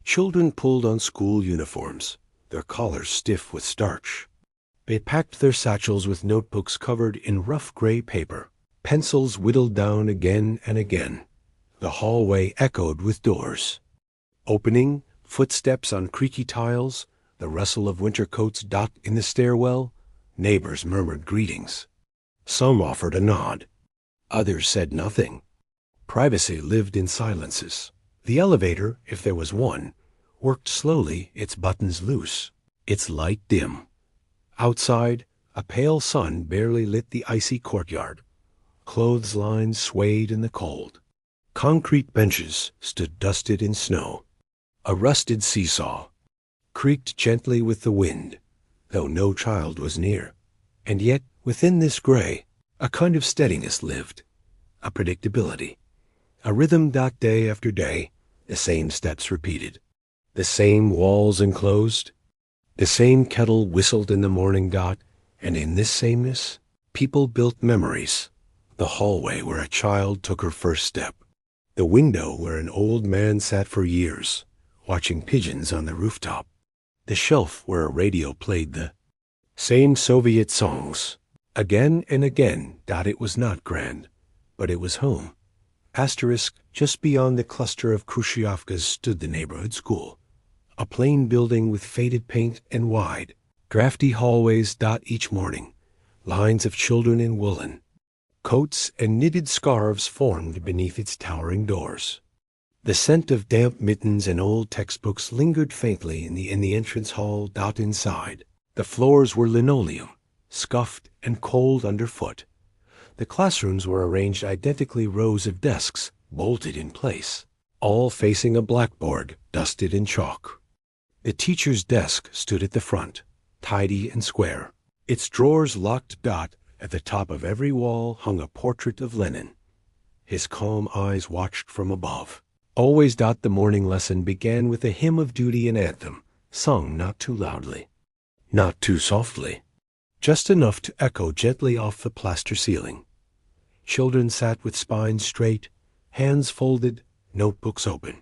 Children pulled on school uniforms, their collars stiff with starch. They packed their satchels with notebooks covered in rough gray paper, pencils whittled down again and again. The hallway echoed with doors opening, footsteps on creaky tiles, the rustle of winter coats. In the stairwell, neighbors murmured greetings. Some offered a nod. Others said nothing. Privacy lived in silences. The elevator, if there was one, worked slowly, its buttons loose, its light dim. Outside, a pale sun barely lit the icy courtyard. Clotheslines swayed in the cold. Concrete benches stood dusted in snow. A rusted seesaw creaked gently with the wind, though no child was near. And yet, within this gray, a kind of steadiness lived, a predictability, a rhythm. Day after day, the same steps repeated. The same walls enclosed, the same kettle whistled in the morning. And in this sameness, people built memories. The hallway where a child took her first step. The window where an old man sat for years, watching pigeons on the rooftop. The shelf where a radio played the same Soviet songs. Again and again. It was not grand, but it was home. Asterisk, just beyond the cluster of Khrushchevkas stood the neighborhood school. A plain building with faded paint and wide, drafty hallways. Each morning, lines of children in woolen coats and knitted scarves formed beneath its towering doors. The scent of damp mittens and old textbooks lingered faintly in the entrance hall. Inside, the floors were linoleum, scuffed and cold underfoot. The classrooms were arranged identically, rows of desks bolted in place, all facing a blackboard dusted in chalk. The teacher's desk stood at the front, tidy and square, its drawers locked. At the top of every wall hung a portrait of Lenin. His calm eyes watched from above. Always. The morning lesson began with a hymn of duty and anthem, sung not too loudly, not too softly, just enough to echo gently off the plaster ceiling. Children sat with spines straight, hands folded, notebooks open.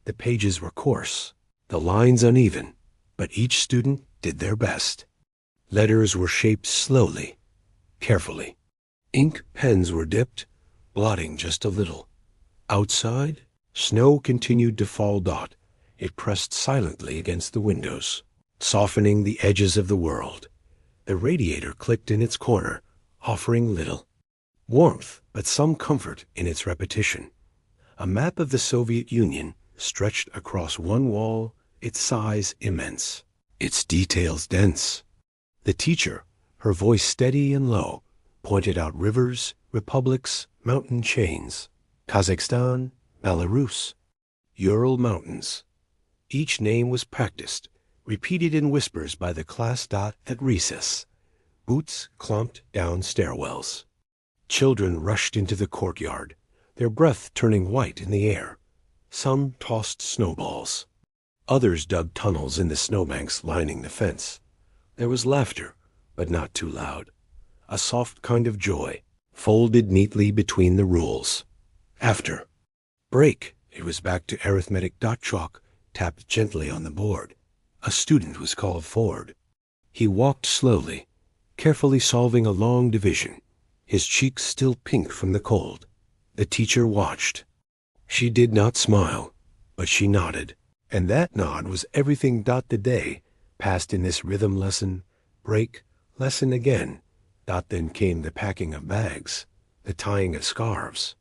The pages were coarse, the lines uneven, but each student did their best. Letters were shaped slowly, carefully. Ink pens were dipped, blotting just a little. Outside, snow continued to fall. It pressed silently against the windows, softening the edges of the world. The radiator clicked in its corner, offering little warmth, but some comfort in its repetition. A map of the Soviet Union stretched across one wall, its size immense, its details dense. The teacher, her voice steady and low, pointed out rivers, republics, mountain chains. Kazakhstan, Belarus, Ural Mountains. Each name was practiced, repeated in whispers by the class. At recess, boots clomped down stairwells. Children rushed into the courtyard, their breath turning white in the air. Some tossed snowballs. Others dug tunnels in the snowbanks lining the fence. There was laughter, but not too loud. A soft kind of joy, folded neatly between the rules. After break, it was back to arithmetic. Chalk tapped gently on the board. A student was called forward. He walked slowly, carefully solving a long division, his cheeks still pink from the cold. The teacher watched. She did not smile, but she nodded, and that nod was everything. The day passed in this rhythm: lesson, break, lesson again. Then came the packing of bags, the tying of scarves,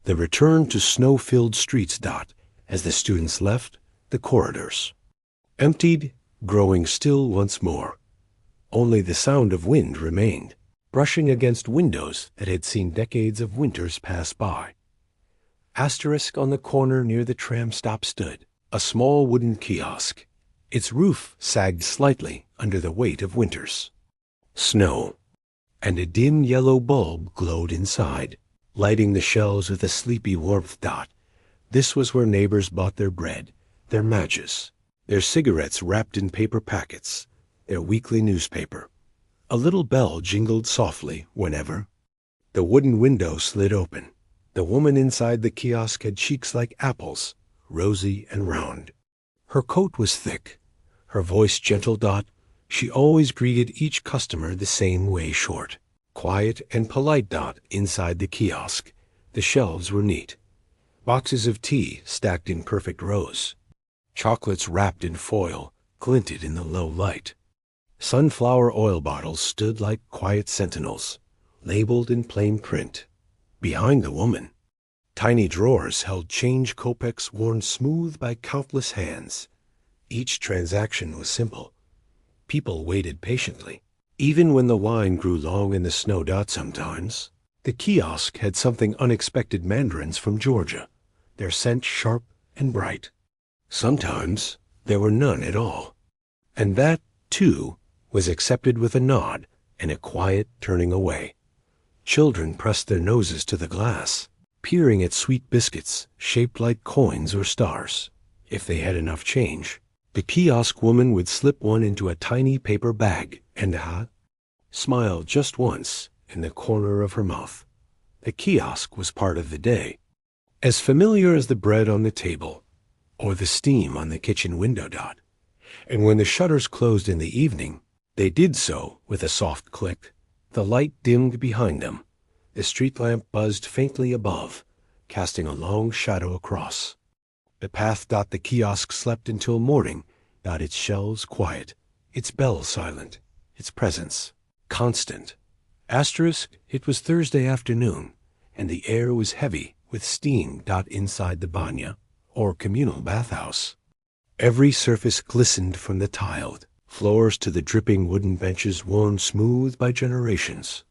the return to snow-filled streets. As the students left, the corridors emptied, growing still once more. Only the sound of wind remained, brushing against windows that had seen decades of winters pass by. Asterisk, on the corner near the tram stop stood a small wooden kiosk. Its roof sagged slightly under the weight of winters. Snow, and a dim yellow bulb glowed inside, lighting the shelves with a sleepy warmth. This was where neighbors bought their bread, their matches, their cigarettes wrapped in paper packets, their weekly newspaper. A little bell jingled softly whenever the wooden window slid open. The woman inside the kiosk had cheeks like apples, rosy and round. Her coat was thick, her voice gentle. She always greeted each customer the same way: short, quiet, and polite. Inside the kiosk, the shelves were neat. Boxes of tea stacked in perfect rows. Chocolates wrapped in foil glinted in the low light. Sunflower oil bottles stood like quiet sentinels, labeled in plain print. Behind the woman, tiny drawers held change kopecks worn smooth by countless hands. Each transaction was simple. People waited patiently, even when the line grew long in the snow. Sometimes the kiosk had something unexpected: mandarins from Georgia, their scent sharp and bright. Sometimes there were none at all, and that, too, was accepted with a nod and a quiet turning away. Children pressed their noses to the glass, peering at sweet biscuits shaped like coins or stars. if they had enough change. The kiosk woman would slip one into a tiny paper bag and smile just once in the corner of her mouth. The kiosk was part of the day, as familiar as the bread on the table or the steam on the kitchen window. And when the shutters closed in the evening, they did so with a soft click. The light dimmed behind them. The street lamp buzzed faintly above, casting a long shadow across. The path. The kiosk slept until morning. Its shelves quiet, its bells silent, its presence constant. It was Thursday afternoon, and the air was heavy with steam. Inside the banya, or communal bathhouse, every surface glistened from the tiled floors to the dripping wooden benches worn smooth by generations.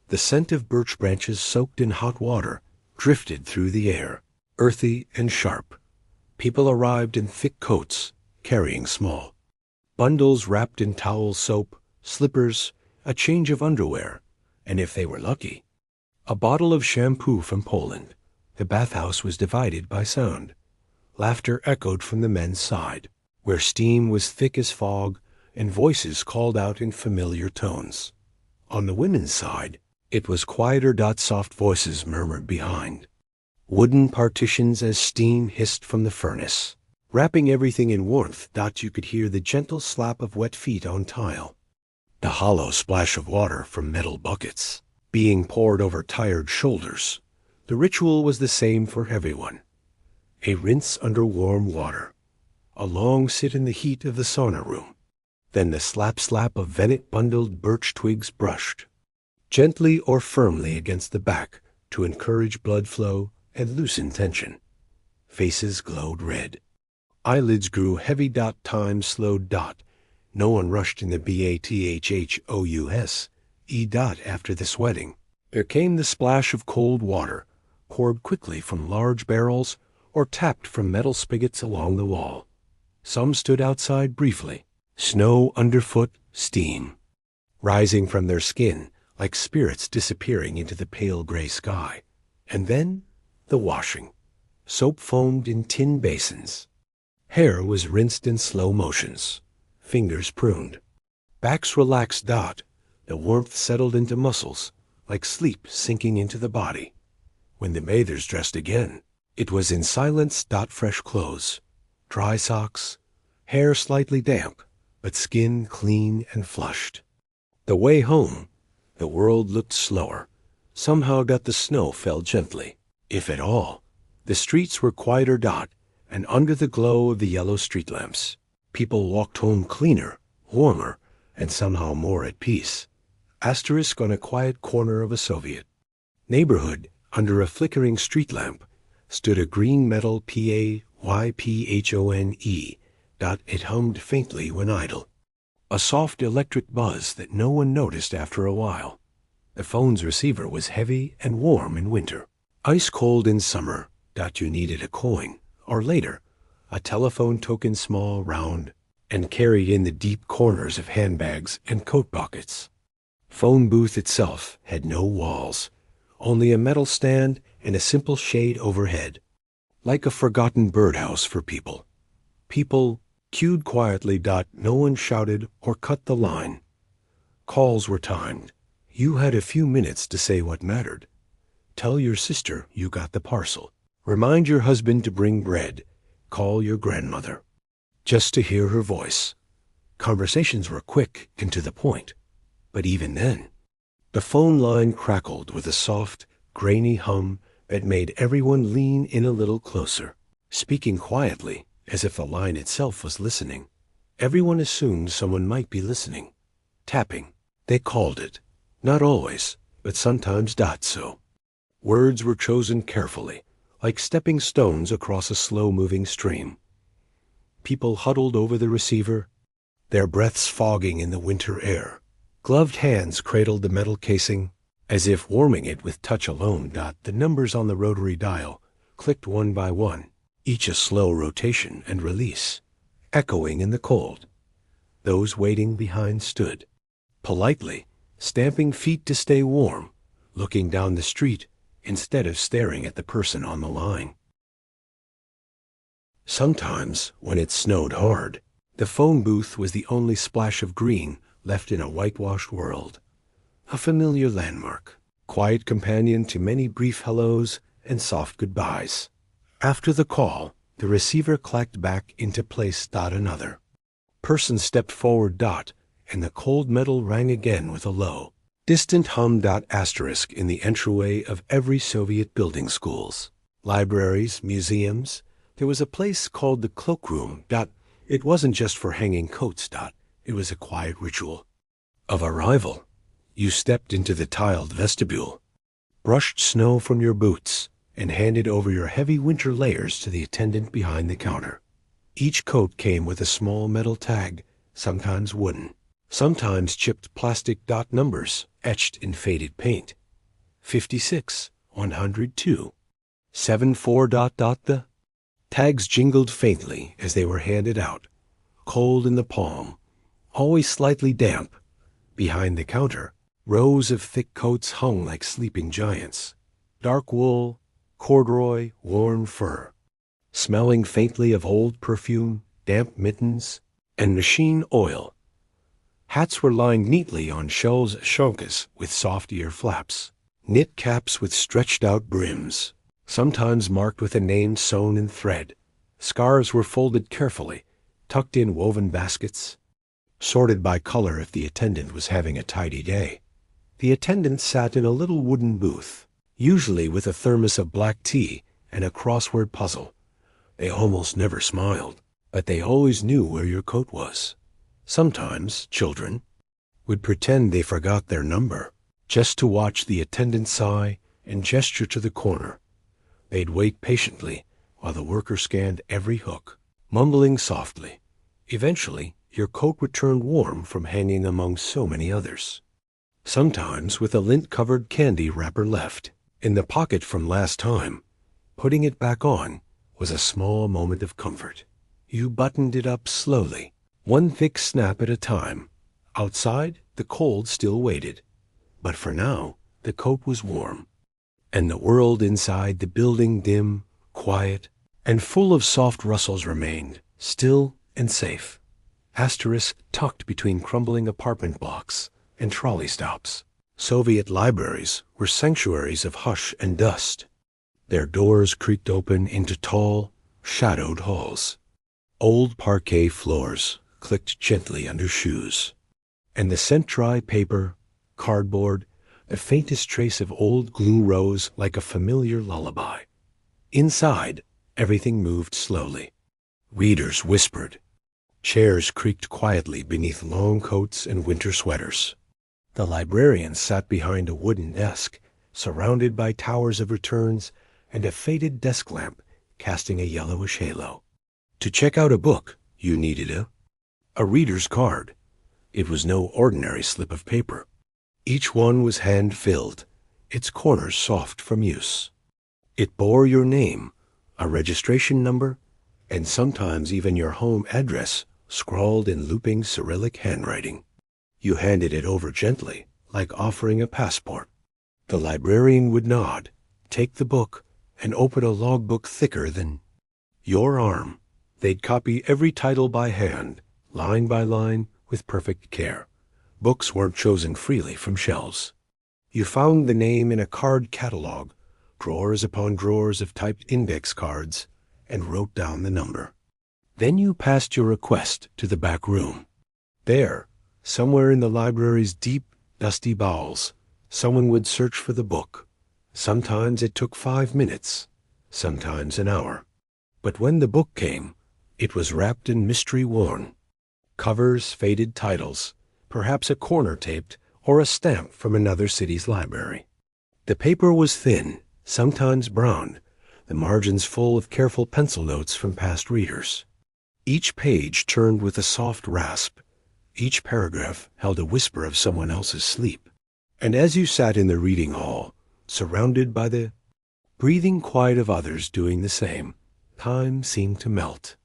The scent of birch branches soaked in hot water drifted through the air, earthy and sharp. People arrived in thick coats, carrying small bundles wrapped in towel, soap, slippers, a change of underwear, and if they were lucky, a bottle of shampoo from Poland. The bathhouse was divided by sound. Laughter echoed from the men's side, where steam was thick as fog, and voices called out in familiar tones. On the women's side, it was quieter. Soft voices murmured behind wooden partitions as steam hissed from the furnace, wrapping everything in warmth. You could hear the gentle slap of wet feet on tile, the hollow splash of water from metal buckets being poured over tired shoulders. The ritual was the same for everyone. A rinse under warm water, a long sit in the heat of the sauna room, then the slap of Venet-bundled birch twigs brushed gently or firmly against the back to encourage blood flow and loosen tension. Faces glowed red. Eyelids grew heavy. Time slowed. No one rushed in the bathhouse. After the sweating, there came the splash of cold water, poured quickly from large barrels or tapped from metal spigots along the wall. Some stood outside briefly, snow underfoot, steam rising from their skin like spirits disappearing into the pale gray sky. And then the washing. Soap foamed in tin basins. Hair was rinsed in slow motions. Fingers pruned. Backs relaxed. The warmth settled into muscles, like sleep sinking into the body. When the bathers dressed again, it was in silence. Fresh clothes, dry socks, hair slightly damp, but skin clean and flushed. The way home, the world looked slower. Somehow. The snow fell gently, if at all. The streets were quieter. And under the glow of the yellow street lamps, people walked home cleaner, warmer, and somehow more at peace. On a quiet corner of a Soviet neighborhood, under a flickering street lamp, stood a green metal PAYPHONE. It hummed faintly when idle, a soft electric buzz that no one noticed after a while. The phone's receiver was heavy and warm in winter, ice cold in summer. You needed a coin, or later, a telephone token, small, round, and carried in the deep corners of handbags and coat pockets. Phone booth itself had no walls, only a metal stand and a simple shade overhead, like a forgotten birdhouse for people. People queued quietly. No one shouted or cut the line. Calls were timed. You had a few minutes to say what mattered. Tell your sister you got the parcel. Remind your husband to bring bread. Call your grandmother, just to hear her voice. Conversations were quick and to the point, but even then, the phone line crackled with a soft, grainy hum that made everyone lean in a little closer. Speaking quietly, as if the line itself was listening, everyone assumed someone might be listening. Tapping, they called it. Not always, but sometimes. So words were chosen carefully, like stepping stones across a slow-moving stream. People huddled over the receiver, their breaths fogging in the winter air. Gloved hands cradled the metal casing, as if warming it with touch alone. The numbers on the rotary dial clicked one by one, each a slow rotation and release, echoing in the cold. Those waiting behind stood, politely, stamping feet to stay warm, looking down the street instead of staring at the person on the line. Sometimes, when it snowed hard, the phone booth was the only splash of green left in a whitewashed world. A familiar landmark, quiet companion to many brief hellos and soft goodbyes. After the call, the receiver clacked back into place. Another person stepped forward. And the cold metal rang again with a low, distant hum. Asterisk in the entryway of every Soviet building, schools, libraries, museums, there was a place called the cloakroom. It wasn't just for hanging coats. It was a quiet ritual of arrival. You stepped into the tiled vestibule, brushed snow from your boots, and handed over your heavy winter layers to the attendant behind the counter. Each coat came with a small metal tag, sometimes wooden, sometimes chipped plastic. Numbers etched in faded paint. 56, 102, 74. The tags jingled faintly as they were handed out, cold in the palm, always slightly damp. Behind the counter, rows of thick coats hung like sleeping giants. Dark wool, corduroy, worn fur, smelling faintly of old perfume, damp mittens, and machine oil. Hats were lined neatly on shelves, shonkas with soft ear flaps, knit caps with stretched-out brims, sometimes marked with a name sewn in thread. Scarves were folded carefully, tucked in woven baskets, sorted by color if the attendant was having a tidy day. The attendant sat in a little wooden booth, usually with a thermos of black tea and a crossword puzzle. They almost never smiled, but they always knew where your coat was. Sometimes children would pretend they forgot their number, just to watch the attendant sigh and gesture to the corner. They'd wait patiently while the worker scanned every hook, mumbling softly. Eventually, your coat would turn warm from hanging among so many others. Sometimes with a lint-covered candy wrapper left in the pocket from last time, putting it back on was a small moment of comfort. You buttoned it up slowly, one thick snap at a time. Outside, the cold still waited, but for now, the coat was warm, and the world inside the building dim, quiet, and full of soft rustles remained, still and safe. Asterisk tucked between crumbling apartment blocks and trolley stops. Soviet libraries were sanctuaries of hush and dust. Their doors creaked open into tall, shadowed halls. Old parquet floors clicked gently under shoes, and the scent-dry paper, cardboard, the faintest trace of old glue rose like a familiar lullaby. Inside, everything moved slowly. Readers whispered. Chairs creaked quietly beneath long coats and winter sweaters. The librarian sat behind a wooden desk, surrounded by towers of returns and a faded desk lamp casting a yellowish halo. To check out a book, you needed a reader's card. It was no ordinary slip of paper. Each one was hand-filled, its corners soft from use. It bore your name, a registration number, and sometimes even your home address scrawled in looping Cyrillic handwriting. You handed it over gently, like offering a passport. The librarian would nod, take the book, and open a logbook thicker than your arm. They'd copy every title by hand, line by line, with perfect care. Books weren't chosen freely from shelves. You found the name in a card catalog, drawers upon drawers of typed index cards, and wrote down the number. Then you passed your request to the back room. There, somewhere in the library's deep, dusty bowels, someone would search for the book. Sometimes it took 5 minutes, sometimes an hour. But when the book came, it was wrapped in mystery worn. Covers, faded titles, perhaps a corner taped, or a stamp from another city's library. The paper was thin, sometimes brown, the margins full of careful pencil notes from past readers. Each page turned with a soft rasp. Each paragraph held a whisper of someone else's sleep. And as you sat in the reading hall, surrounded by the breathing quiet of others doing the same, time seemed to melt.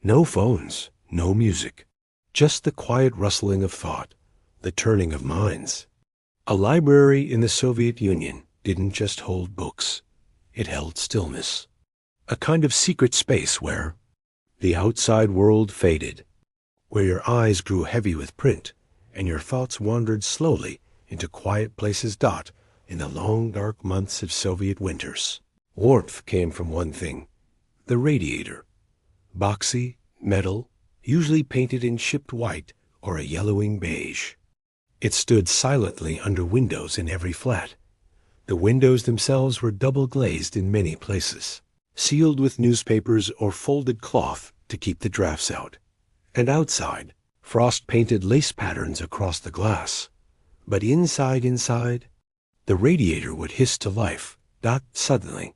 No phones, no music, just the quiet rustling of thought, the turning of minds. A library in the Soviet Union didn't just hold books. It held stillness, a kind of secret space where The outside world faded, where your eyes grew heavy with print, and your thoughts wandered slowly into quiet places. In the long dark months of Soviet winters, warmth came from one thing: the radiator. Boxy, metal, usually painted in chipped white or a yellowing beige. It stood silently under windows in every flat. The windows themselves were double glazed in many places, sealed with newspapers or folded cloth to keep the drafts out. And outside, frost painted lace patterns across the glass. But inside, the radiator would hiss to life, not suddenly,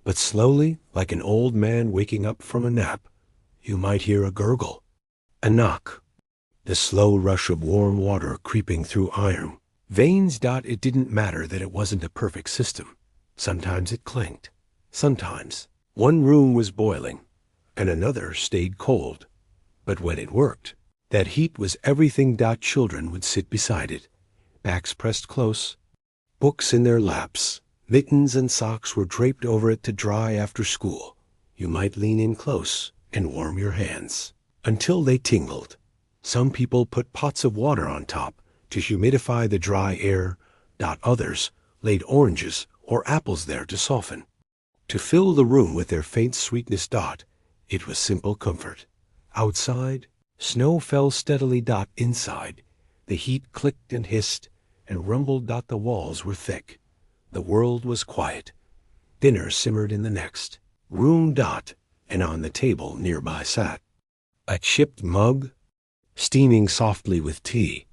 but slowly, like an old man waking up from a nap. You might hear a gurgle, a knock, the slow rush of warm water creeping through iron veins. It didn't matter that it wasn't a perfect system. Sometimes it clanked. Sometimes one room was boiling and another stayed cold. But when it worked, that heat was everything. Children would sit beside it, backs pressed close, books in their laps. Mittens and socks were draped over it to dry after school. You might lean in close and warm your hands until they tingled. Some people put pots of water on top to humidify the dry air. Others laid oranges or apples there to soften, to fill the room with their faint sweetness. It was simple comfort. Outside, snow fell steadily. Inside, the heat clicked and hissed and rumbled. The walls were thick. The world was quiet. Dinner simmered in the next room. And on the table nearby sat a chipped mug, steaming softly with tea.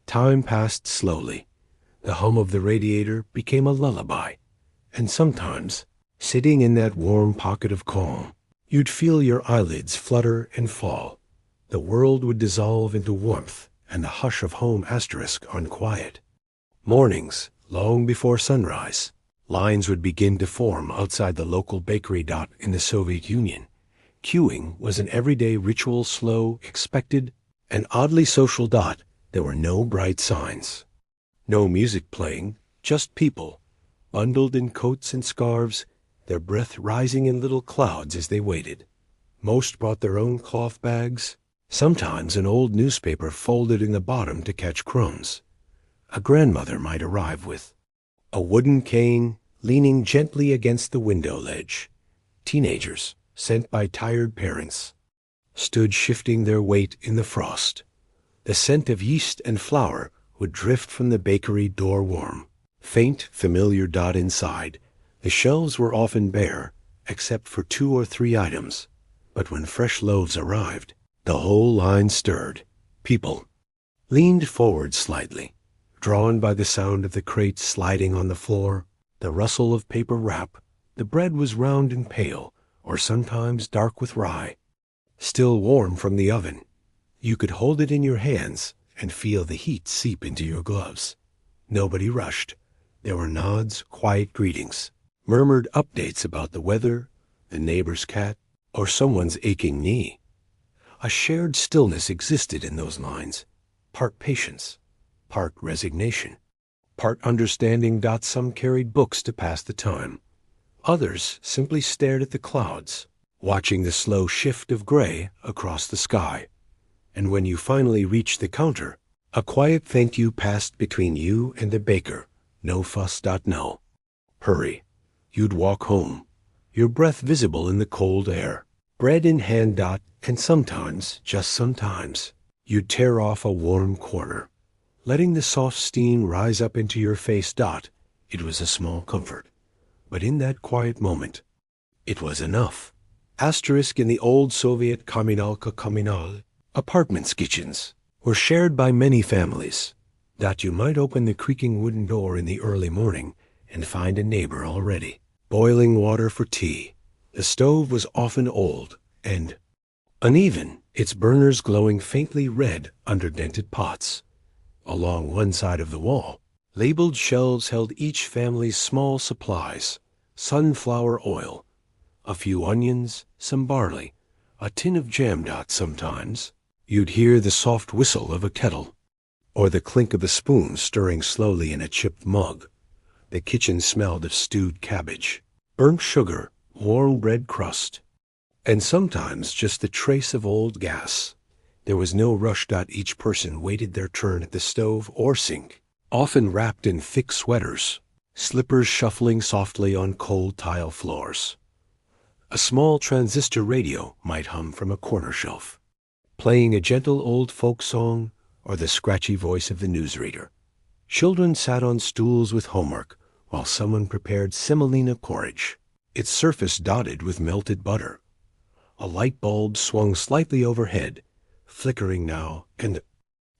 Time passed slowly. The hum of the radiator became a lullaby. And sometimes, sitting in that warm pocket of calm, you'd feel your eyelids flutter and fall. The world would dissolve into warmth, and the hush of home on quiet. Mornings, long before sunrise, lines would begin to form outside the local bakery. In the Soviet Union, queuing was an everyday ritual, slow, expected, and oddly social. There were no bright signs, no music playing, just people, bundled in coats and scarves, their breath rising in little clouds as they waited. Most brought their own cloth bags, sometimes an old newspaper folded in the bottom to catch crumbs. A grandmother might arrive with a wooden cane leaning gently against the window ledge. Teenagers, sent by tired parents, stood shifting their weight in the frost. The scent of yeast and flour would drift from the bakery door warm, faint, familiar. Inside, the shelves were often bare, except for 2 or 3 items. But when fresh loaves arrived, the whole line stirred. People leaned forward slightly, drawn by the sound of the crates sliding on the floor, the rustle of paper wrap. The bread was round and pale, or sometimes dark with rye, still warm from the oven. You could hold it in your hands and feel the heat seep into your gloves. Nobody rushed. There were nods, quiet greetings, murmured updates about the weather, the neighbor's cat, or someone's aching knee. A shared stillness existed in those lines, part patience, part resignation, part understanding. Some carried books to pass the time. Others simply stared at the clouds, watching the slow shift of gray across the sky. And when you finally reached the counter, a quiet thank you passed between you and the baker. No fuss. No hurry. You'd walk home, your breath visible in the cold air, bread in hand. And sometimes, just sometimes, you'd tear off a warm corner, letting the soft steam rise up into your face. It was a small comfort, but in that quiet moment, it was enough. In the old Soviet communal apartments, kitchens were shared by many families. You might open the creaking wooden door in the early morning and find a neighbor already boiling water for tea. The stove was often old and uneven, its burners glowing faintly red under dented pots. Along one side of the wall, labeled shelves held each family's small supplies: sunflower oil, a few onions, some barley, a tin of jam. Sometimes you'd hear the soft whistle of a kettle, or the clink of a spoon stirring slowly in a chipped mug. The kitchen smelled of stewed cabbage, burnt sugar, warm bread crust, and sometimes just the trace of old gas. There was no rush. Each person waited their turn at the stove or sink, often wrapped in thick sweaters, slippers shuffling softly on cold tile floors. A small transistor radio might hum from a corner shelf, playing a gentle old folk song or the scratchy voice of the newsreader. Children sat on stools with homework while someone prepared semolina porridge, its surface dotted with melted butter. A light bulb swung slightly overhead, flickering now and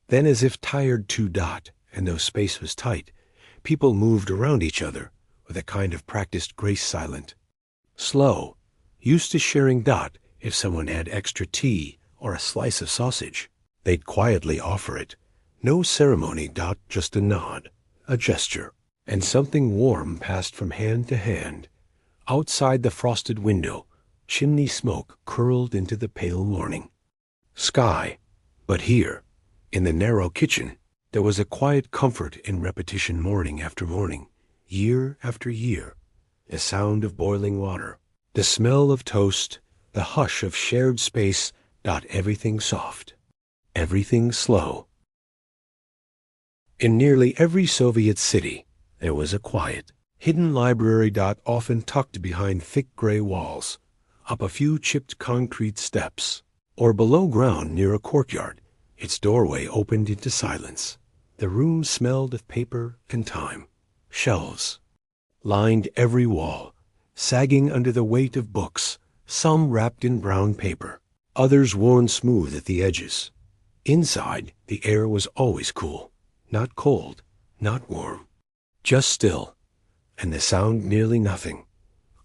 then as if tired to. And though space was tight, people moved around each other with a kind of practiced grace, silent, slow, used to sharing. If someone had extra tea or a slice of sausage, they'd quietly offer it. No ceremony. Just a nod, a gesture, and something warm passed from hand to hand. Outside the frosted window, chimney smoke curled into the pale morning sky. But here, in the narrow kitchen, there was a quiet comfort in repetition, morning after morning, year after year. The sound of boiling water, the smell of toast, the hush of shared space. Everything soft, everything slow. In nearly every Soviet city, there was a quiet, hidden library. Often tucked behind thick gray walls, up a few chipped concrete steps, or below ground near a courtyard. Its doorway opened into silence. The room smelled of paper and time. Shelves lined every wall, sagging under the weight of books, some wrapped in brown paper, others worn smooth at the edges. Inside, the air was always cool, not cold, not warm, just still, and the sound nearly nothing,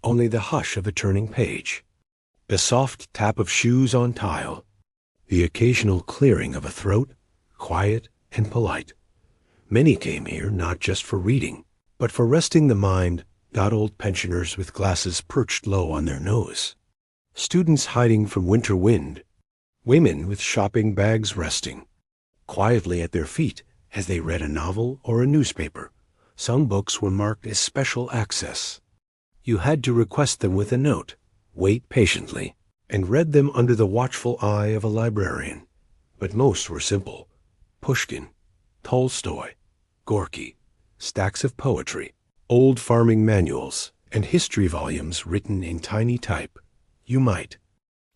only the hush of a turning page, the soft tap of shoes on tile, the occasional clearing of a throat, quiet and polite. Many came here not just for reading, but for resting the mind. Old pensioners with glasses perched low on their nose, students hiding from winter wind, women with shopping bags resting quietly at their feet as they read a novel or a newspaper. Some books were marked as special access. You had to request them with a note, wait patiently, and read them under the watchful eye of a librarian. But most were simple: Pushkin, Tolstoy, Gorky, stacks of poetry, old farming manuals, and history volumes written in tiny type. You might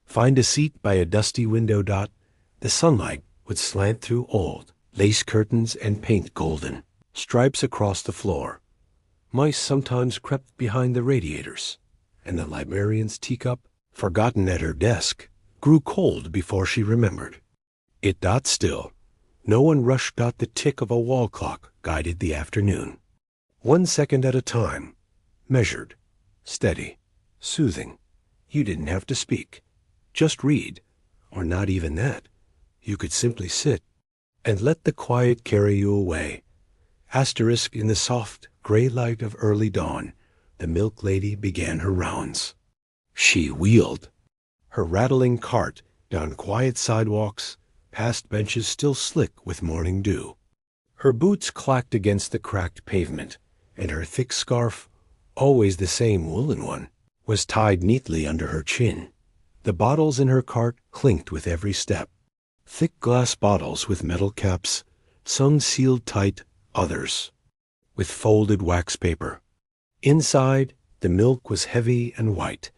find a seat by a dusty window. The sunlight would slant through old lace curtains and paint golden stripes across the floor. Mice sometimes crept behind the radiators, and the librarian's teacup, forgotten at her desk, grew cold before she remembered. It. Still, no one rushed. The tick of a wall clock guided the afternoon. 1 second at a time, measured, steady, soothing. You didn't have to speak, just read, or not even that. You could simply sit and let the quiet carry you away. Asterisk. In the soft, gray light of early dawn, the milk lady began her rounds. She wheeled her rattling cart down quiet sidewalks, past benches still slick with morning dew. Her boots clacked against the cracked pavement, and her thick scarf, always the same woolen one, was tied neatly under her chin. The bottles in her cart clinked with every step. Thick glass bottles with metal caps, some sealed tight, others with folded wax paper. Inside, the milk was heavy and white,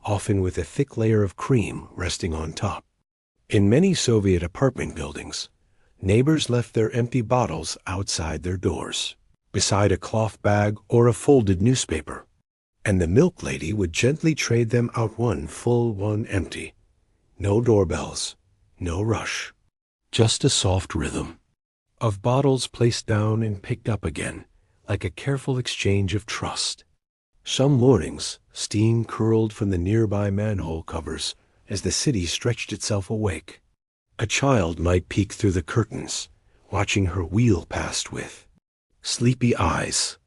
often with a thick layer of cream resting on top. In many Soviet apartment buildings, neighbors left their empty bottles outside their doors, beside a cloth bag or a folded newspaper, and the milk lady would gently trade them out, one full, one empty. No doorbells, no rush, just a soft rhythm of bottles placed down and picked up again, like a careful exchange of trust. Some mornings, steam curled from the nearby manhole covers as the city stretched itself awake. A child might peek through the curtains, watching her wheel past with sleepy eyes.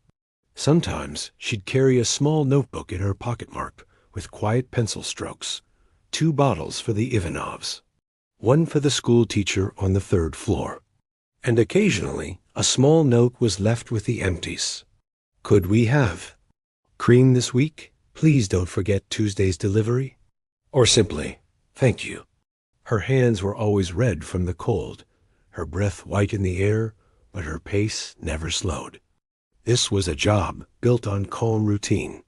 Sometimes she'd carry a small notebook in her pocket marked with quiet pencil strokes, 2 bottles for the Ivanovs, 1 for the school teacher on the 3rd floor. And occasionally a small note was left with the empties. Could we have cream this week? Please don't forget Tuesday's delivery. or simply, "Thank you." Her hands were always red from the cold, her breath white in the air, but her pace never slowed. This was a job built on calm routine.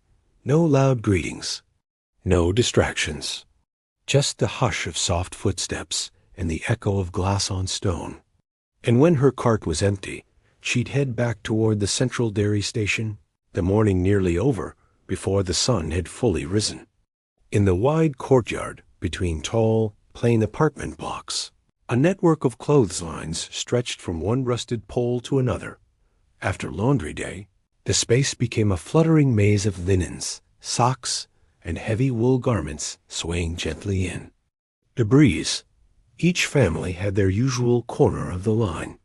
No loud greetings, no distractions. Just the hush of soft footsteps and the echo of glass on stone. And when her cart was empty, she'd head back toward the central dairy station, the morning nearly over, before the sun had fully risen. In the wide courtyard between tall, plain apartment blocks, a network of clotheslines stretched from one rusted pole to another. After laundry day, the space became a fluttering maze of linens, socks, and heavy wool garments swaying gently in. To breeze, each family had their usual corner of the line.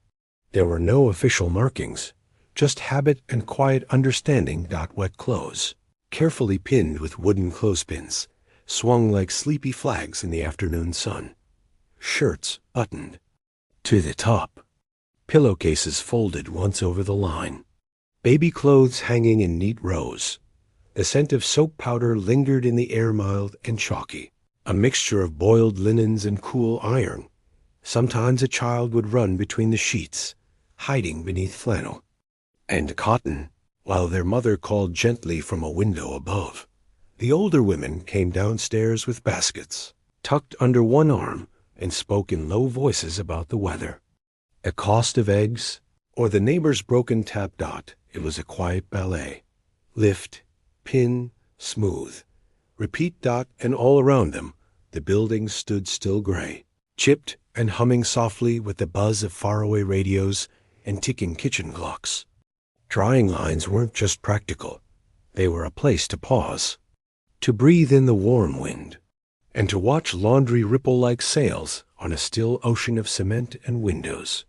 There were no official markings, just habit and quiet understanding. Wet clothes, carefully pinned with wooden clothespins, swung like sleepy flags in the afternoon sun. Shirts buttoned to the top. Pillowcases folded once over the line. Baby clothes hanging in neat rows. The scent of soap powder lingered in the air, mild and chalky, a mixture of boiled linens and cool iron. Sometimes a child would run between the sheets, hiding beneath flannel and cotton, while their mother called gently from a window above. The older women came downstairs with baskets, tucked under one arm, and spoke in low voices about the weather, a cost of eggs, or the neighbor's broken tap. It was a quiet ballet. Lift, pin, smooth, repeat. And all around them, the buildings stood still gray, chipped and humming softly with the buzz of faraway radios and ticking kitchen clocks. Drying lines weren't just practical. They were a place to pause, to breathe in the warm wind, and to watch laundry ripple like sails on a still ocean of cement and windows.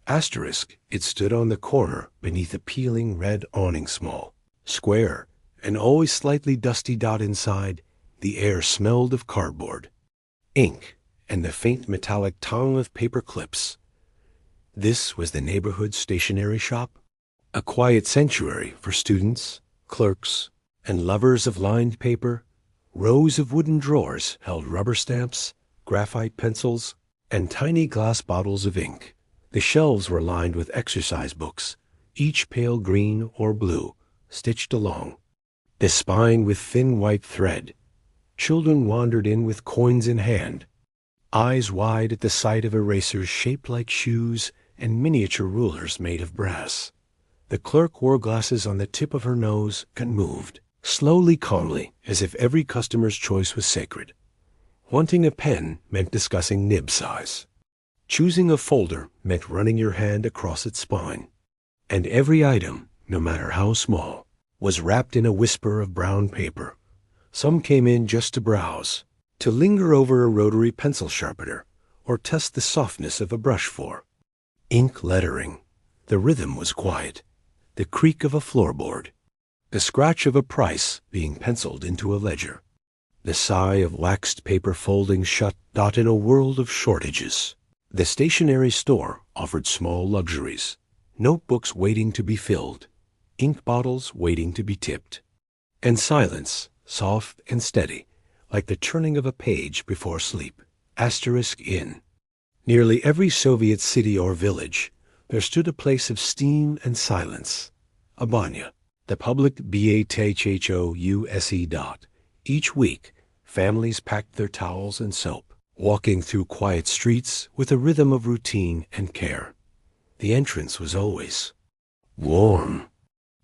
It stood on the corner beneath a peeling red awning, small, square, and always slightly dusty. Inside, the air smelled of cardboard, ink, and the faint metallic tang of paper clips. This was the neighborhood stationery shop, a quiet sanctuary for students, clerks, and lovers of lined paper. Rows of wooden drawers held rubber stamps, graphite pencils, and tiny glass bottles of ink. The shelves were lined with exercise books, each pale green or blue, stitched along the spine with thin white thread. Children wandered in with coins in hand, eyes wide at the sight of erasers shaped like shoes and miniature rulers made of brass. The clerk wore glasses on the tip of her nose and moved slowly, calmly, as if every customer's choice was sacred. Wanting a pen meant discussing nib size. Choosing a folder meant running your hand across its spine. And every item, no matter how small, was wrapped in a whisper of brown paper. Some came in just to browse, to linger over a rotary pencil sharpener, or test the softness of a brush for ink lettering. The rhythm was quiet, the creak of a floorboard, the scratch of a price being penciled into a ledger, the sigh of waxed paper folding shut. In a world of shortages, the stationery store offered small luxuries, notebooks waiting to be filled, ink bottles waiting to be tipped, and silence, soft and steady, like the turning of a page before sleep. In nearly every Soviet city or village, there stood a place of steam and silence, a banya, the public bathhouse. Each week, families packed their towels and soap, walking through quiet streets with a rhythm of routine and care. The entrance was always warm,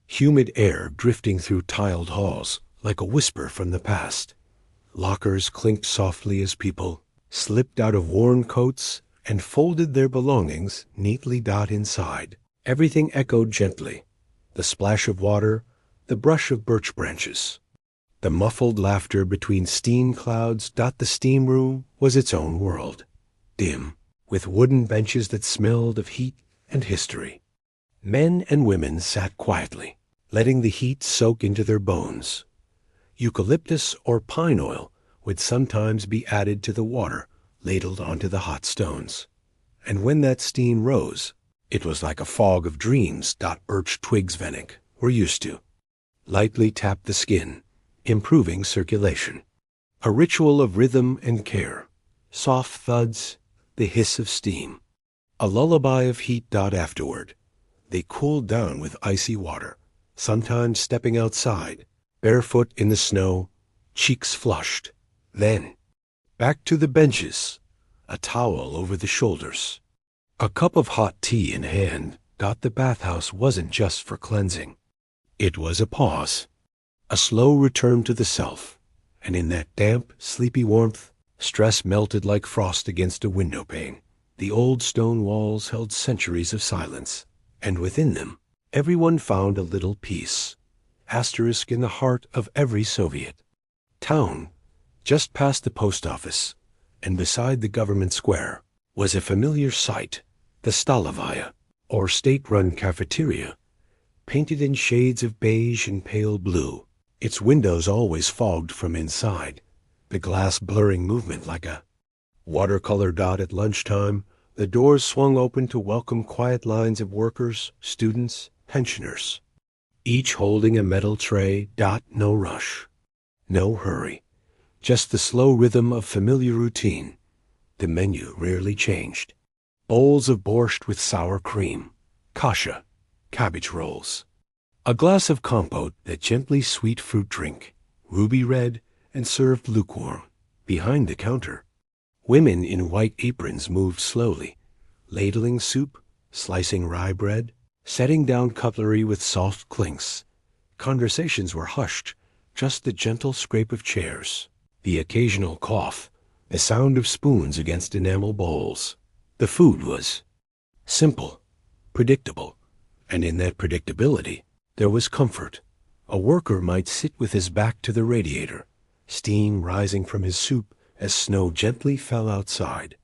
humid air drifting through tiled halls like a whisper from the past. Lockers clinked softly as people slipped out of worn coats and folded their belongings neatly. Inside, everything echoed gently, the splash of water, the brush of birch branches, the muffled laughter between steam clouds. The steam room was its own world, dim, with wooden benches that smelled of heat and history. Men and women sat quietly, letting the heat soak into their bones. Eucalyptus or pine oil would sometimes be added to the water ladled onto the hot stones. And when that steam rose, it was like a fog of dreams. Birch twigs Venek were used to lightly tap the skin, improving circulation. A ritual of rhythm and care. Soft thuds, the hiss of steam. A lullaby of heat. Afterward, they cooled down with icy water, sometimes stepping outside, barefoot in the snow, cheeks flushed. Then, back to the benches, a towel over the shoulders. A cup of hot tea in hand. The bathhouse wasn't just for cleansing. It was a pause, a slow return to the self, and in that damp, sleepy warmth, stress melted like frost against a window pane. The old stone walls held centuries of silence, and within them, everyone found a little peace. Asterisk in the heart of every Soviet town, just past the post office, and beside the government square, was a familiar sight, the Stolovaya, or state-run cafeteria, painted in shades of beige and pale blue, its windows always fogged from inside, the glass blurring movement like a watercolor. At lunchtime, the doors swung open to welcome quiet lines of workers, students, pensioners, each holding a metal tray. No rush, no hurry, just the slow rhythm of familiar routine. The menu rarely changed. Bowls of borscht with sour cream, kasha, cabbage rolls, a glass of compote, that gently sweet fruit drink, ruby red and served lukewarm. Behind the counter, women in white aprons moved slowly, ladling soup, slicing rye bread, setting down cutlery with soft clinks. Conversations were hushed, just the gentle scrape of chairs, the occasional cough, the sound of spoons against enamel bowls. The food was simple, predictable, and in that predictability, there was comfort. A worker might sit with his back to the radiator, steam rising from his soup as snow gently fell outside.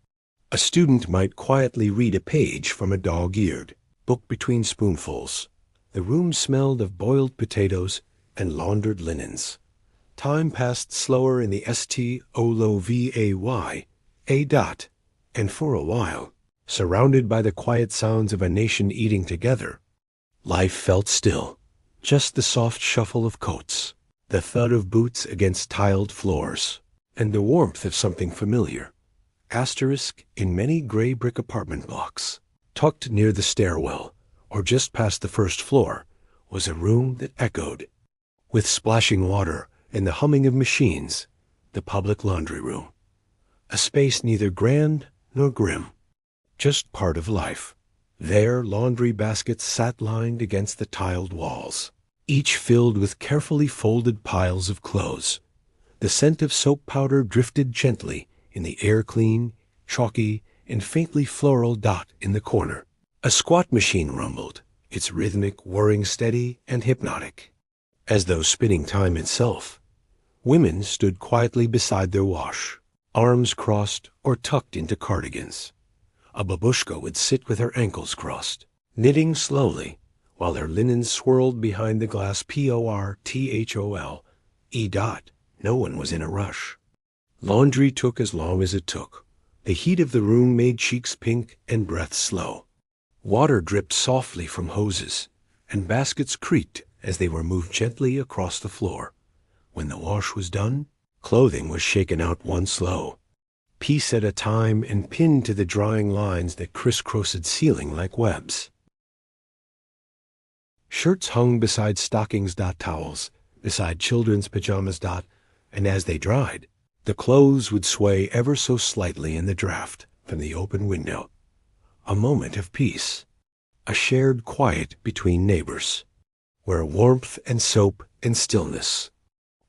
A student might quietly read a page from a dog-eared book between spoonfuls. The room smelled of boiled potatoes and laundered linens. Time passed slower in the Stolovay, and for a while, surrounded by the quiet sounds of a nation eating together, life felt still. Just the soft shuffle of coats, the thud of boots against tiled floors, and the warmth of something familiar. Asterisk in many gray brick apartment blocks, tucked near the stairwell, or just past the first floor, was a room that echoed, with splashing water and the humming of machines, the public laundry room. A space neither grand nor grim, just part of life. There laundry baskets sat lined against the tiled walls, each filled with carefully folded piles of clothes. The scent of soap powder drifted gently in the air-clean, chalky, and faintly floral. In the corner, a squat machine rumbled, its rhythmic whirring steady and hypnotic, as though spinning time itself. Women stood quietly beside their wash, arms crossed or tucked into cardigans. A babushka would sit with her ankles crossed, knitting slowly, while her linen swirled behind the glass porthole. No one was in a rush. Laundry took as long as it took. The heat of the room made cheeks pink and breath slow. Water dripped softly from hoses, and baskets creaked as they were moved gently across the floor. When the wash was done, clothing was shaken out one slow, piece at a time, and pinned to the drying lines that crisscrossed ceiling like webs. Shirts hung beside stockings. Towels beside children's pajamas. And as they dried, the clothes would sway ever so slightly in the draft from the open window. A moment of peace, a shared quiet between neighbors, where warmth and soap and stillness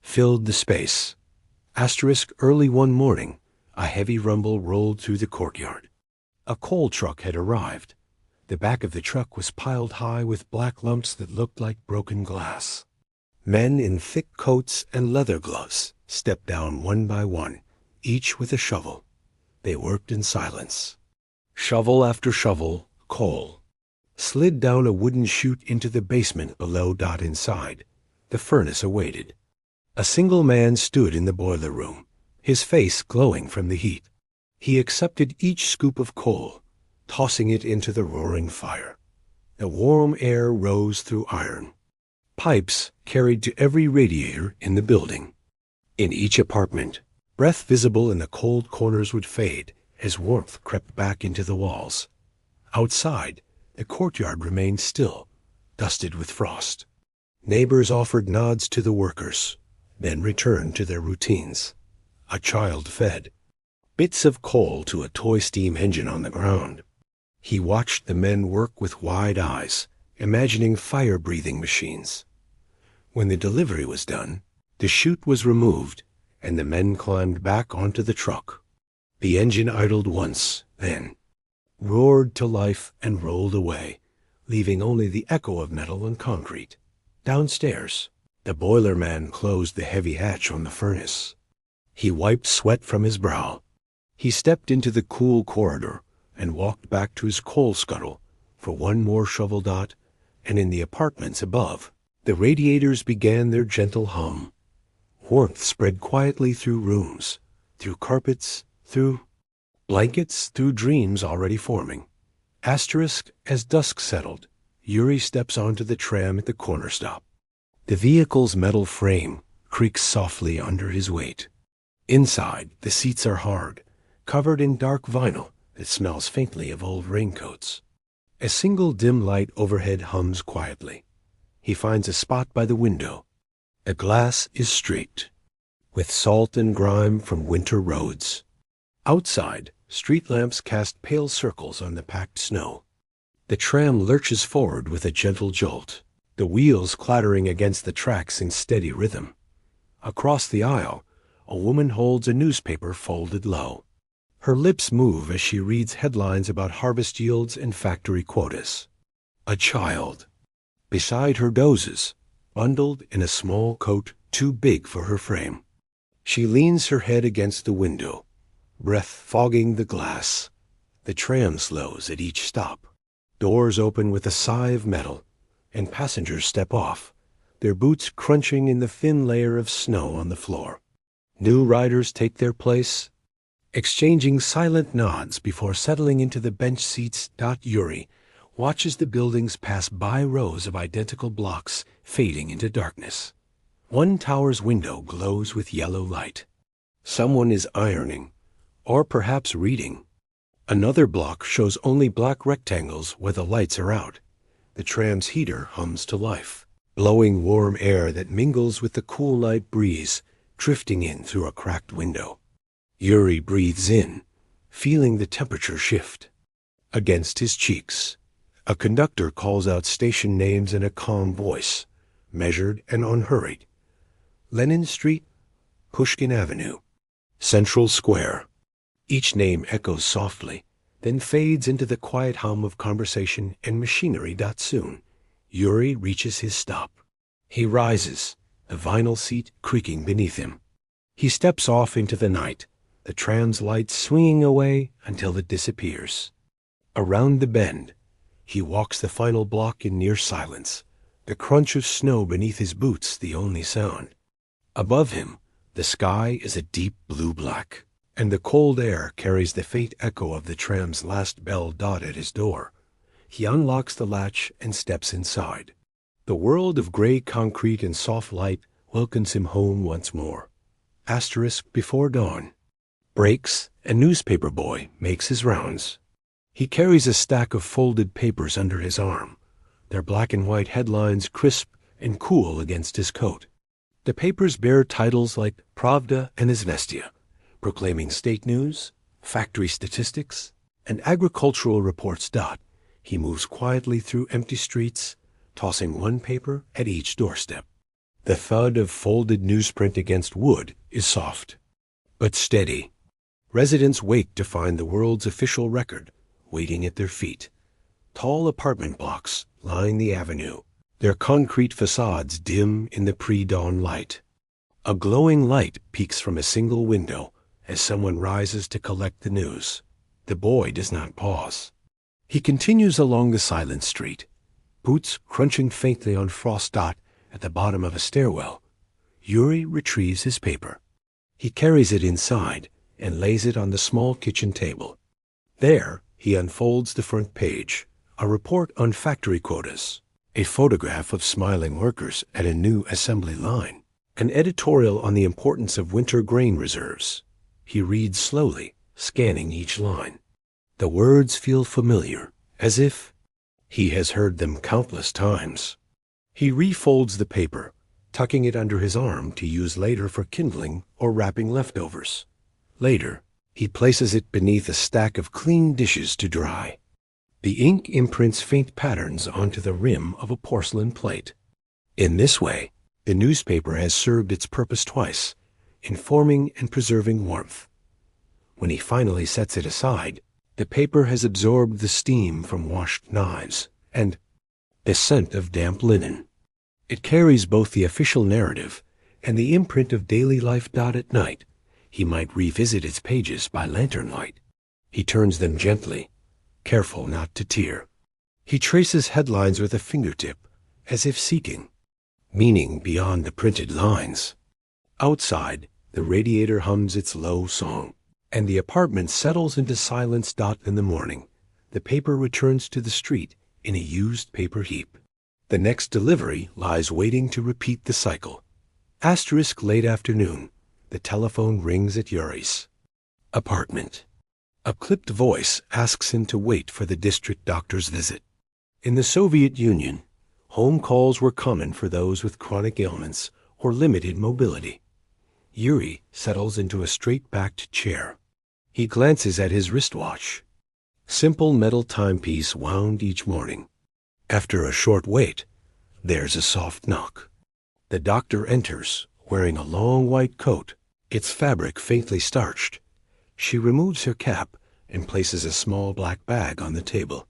filled the space. Asterisk early one morning, a heavy rumble rolled through the courtyard. A coal truck had arrived. The back of the truck was piled high with black lumps that looked like broken glass. Men in thick coats and leather gloves stepped down one by one, each with a shovel. They worked in silence. Shovel after shovel, coal slid down a wooden chute into the basement below. Inside, the furnace awaited. A single man stood in the boiler room, his face glowing from the heat. He accepted each scoop of coal, tossing it into the roaring fire. The warm air rose through iron. Pipes carried to every radiator in the building. In each apartment, Breath visible in the cold corners would fade as warmth crept back into the walls. Outside, the courtyard remained still, dusted with frost. Neighbors offered nods to the workers, then returned to their routines. A child fed bits of coal to a toy steam engine on the ground. He watched the men work with wide eyes, imagining fire-breathing machines. When the delivery was done, the chute was removed, and the men climbed back onto the truck. The engine idled once, then roared to life and rolled away, leaving only the echo of metal and concrete. Downstairs, the boiler man closed the heavy hatch on the furnace. He wiped sweat from his brow. He stepped into the cool corridor and walked back to his coal scuttle for one more shovel dot, and in the apartments above, the radiators began their gentle hum. Warmth spread quietly through rooms, through carpets, through blankets, through dreams already forming. Asterisk, as dusk settled, Yuri steps onto the tram at the corner stop. The vehicle's metal frame creaks softly under his weight. Inside, the seats are hard, covered in dark vinyl that smells faintly of old raincoats. A single dim light overhead hums quietly. He finds a spot by the window. The glass is streaked with salt and grime from winter roads. Outside, street lamps cast pale circles on the packed snow. The tram lurches forward with a gentle jolt, the wheels clattering against the tracks in steady rhythm. Across the aisle, a woman holds a newspaper folded low. Her lips move as she reads headlines about harvest yields and factory quotas. A child beside her dozes, bundled in a small coat too big for her frame. She leans her head against the window, breath fogging the glass. The tram slows at each stop. Doors open with a sigh of metal, and passengers step off, their boots crunching in the thin layer of snow on the floor. New riders take their place, exchanging silent nods before settling into the bench seats. Yuri watches the buildings pass by rows of identical blocks fading into darkness. One tower's window glows with yellow light. Someone is ironing, or perhaps reading. Another block shows only black rectangles where the lights are out. The tram's heater hums to life, blowing warm air that mingles with the cool night breeze drifting in through a cracked window. Yuri breathes in, feeling the temperature shift. Against his cheeks, a conductor calls out station names in a calm voice, measured and unhurried. Lenin Street, Pushkin Avenue, Central Square. Each name echoes softly, then fades into the quiet hum of conversation and machinery. Soon, Yuri reaches his stop. He rises, the vinyl seat creaking beneath him. He steps off into the night, the tram's light swinging away until it disappears. Around the bend, he walks the final block in near silence, the crunch of snow beneath his boots the only sound. Above him, the sky is a deep blue-black, and the cold air carries the faint echo of the tram's last bell. At his door, he unlocks the latch and steps inside. The world of gray concrete and soft light welcomes him home once more. Asterisk, before dawn breaks, a newspaper boy makes his rounds. He carries a stack of folded papers under his arm, their black and white headlines crisp and cool against his coat. The papers bear titles like Pravda and Izvestia, proclaiming state news, factory statistics, and agricultural reports. He moves quietly through empty streets, tossing one paper at each doorstep. The thud of folded newsprint against wood is soft, but steady. Residents wake to find the world's official record waiting at their feet. Tall apartment blocks line the avenue, their concrete facades dim in the pre-dawn light. A glowing light peeks from a single window as someone rises to collect the news. The boy does not pause. He continues along the silent street, boots crunching faintly on frost. At the bottom of a stairwell, Yuri retrieves his paper. He carries it inside and lays it on the small kitchen table. There, he unfolds the front page, a report on factory quotas, a photograph of smiling workers at a new assembly line, an editorial on the importance of winter grain reserves, He reads slowly, scanning each line. The words feel familiar, as if he has heard them countless times. He refolds the paper, tucking it under his arm to use later for kindling or wrapping leftovers. Later, he places it beneath a stack of clean dishes to dry. The ink imprints faint patterns onto the rim of a porcelain plate. In this way, the newspaper has served its purpose twice, informing and preserving warmth. When he finally sets it aside, the paper has absorbed the steam from washed knives and the scent of damp linen. It carries both the official narrative and the imprint of daily life. At night, he might revisit its pages by lantern light. He turns them gently, careful not to tear. He traces headlines with a fingertip, as if seeking meaning beyond the printed lines. Outside, the radiator hums its low song, and the apartment settles into silence. In the morning, the paper returns to the street in a used paper heap. The next delivery lies waiting to repeat the cycle. Late afternoon, the telephone rings at Yuri's apartment. A clipped voice asks him to wait for the district doctor's visit. In the Soviet Union, home calls were common for those with chronic ailments or limited mobility. Yuri settles into a straight-backed chair. He glances at his wristwatch. Simple metal timepiece wound each morning. After a short wait, there's a soft knock. The doctor enters, wearing a long white coat, its fabric faintly starched. She removes her cap and places a small black bag on the table.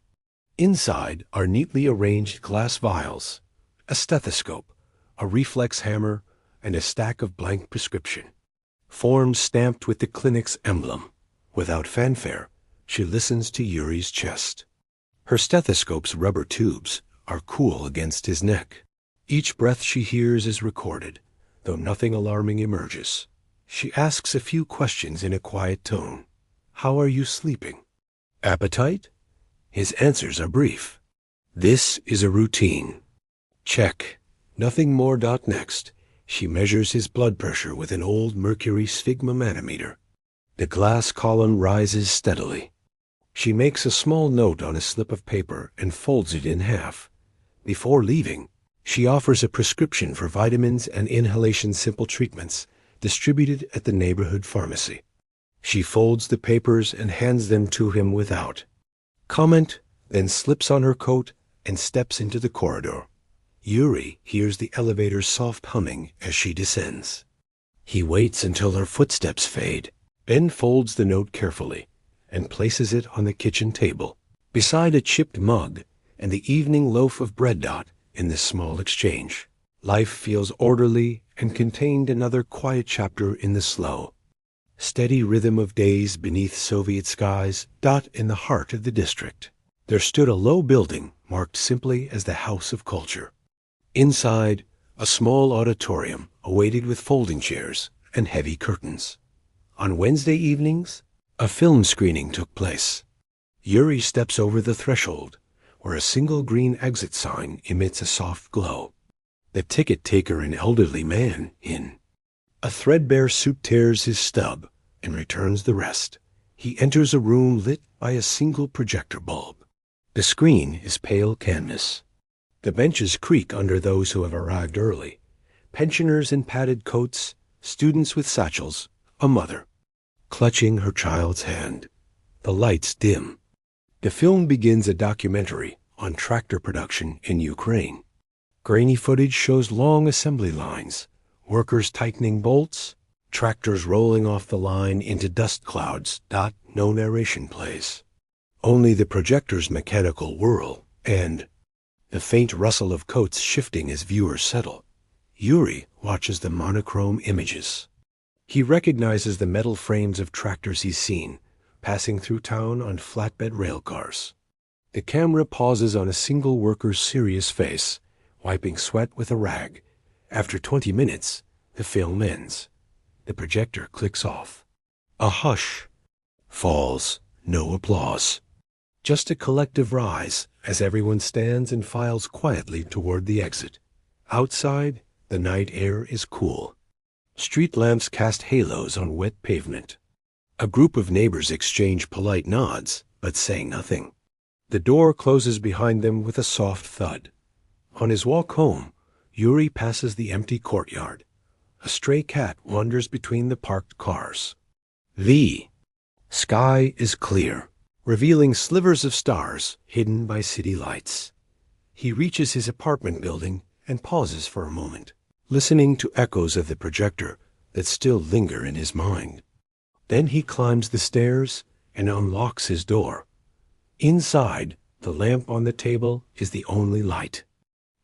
Inside are neatly arranged glass vials, a stethoscope, a reflex hammer, and a stack of blank prescription forms stamped with the clinic's emblem. Without fanfare, she listens to Yuri's chest. Her stethoscope's rubber tubes are cool against his neck. Each breath she hears is recorded, though nothing alarming emerges. She asks a few questions in a quiet tone. How are you sleeping? Appetite? His answers are brief. This is a routine. Check. Nothing more. Next, she measures his blood pressure with an old mercury sphygmomanometer. The glass column rises steadily. She makes a small note on a slip of paper and folds it in half. Before leaving, she offers a prescription for vitamins and inhalation simple treatments distributed at the neighborhood pharmacy. She folds the papers and hands them to him without comment, then slips on her coat and steps into the corridor. Yuri hears the elevator's soft humming as she descends. He waits until her footsteps fade, then folds the note carefully and places it on the kitchen table, beside a chipped mug and the evening loaf of bread. In this small exchange, life feels orderly and contained another quiet chapter in the slow, steady rhythm of days beneath Soviet skies. In the heart of the district, there stood a low building marked simply as the House of Culture. Inside, a small auditorium awaited with folding chairs and heavy curtains. On Wednesday evenings, a film screening took place. Yuri steps over the threshold, where a single green exit sign emits a soft glow. The ticket taker, an elderly man in a threadbare suit, tears his stub and returns the rest. He enters a room lit by a single projector bulb. The screen is pale canvas. The benches creak under those who have arrived early. Pensioners in padded coats, students with satchels, a mother clutching her child's hand. The lights dim. The film begins a documentary on tractor production in Ukraine. Grainy footage shows long assembly lines, workers tightening bolts, tractors rolling off the line into dust clouds. No narration plays. Only the projector's mechanical whirl and the faint rustle of coats shifting as viewers settle. Yuri watches the monochrome images. He recognizes the metal frames of tractors he's seen passing through town on flatbed rail cars. The camera pauses on a single worker's serious face, wiping sweat with a rag. After 20 minutes, the film ends. The projector clicks off. A hush falls, no applause. Just a collective rise as everyone stands and files quietly toward the exit. Outside, the night air is cool. Street lamps cast halos on wet pavement. A group of neighbors exchange polite nods, but say nothing. The door closes behind them with a soft thud. On his walk home, Yuri passes the empty courtyard. A stray cat wanders between the parked cars. The sky is clear, revealing slivers of stars hidden by city lights. He reaches his apartment building and pauses for a moment, listening to echoes of the projector that still linger in his mind. Then he climbs the stairs and unlocks his door. Inside, the lamp on the table is the only light.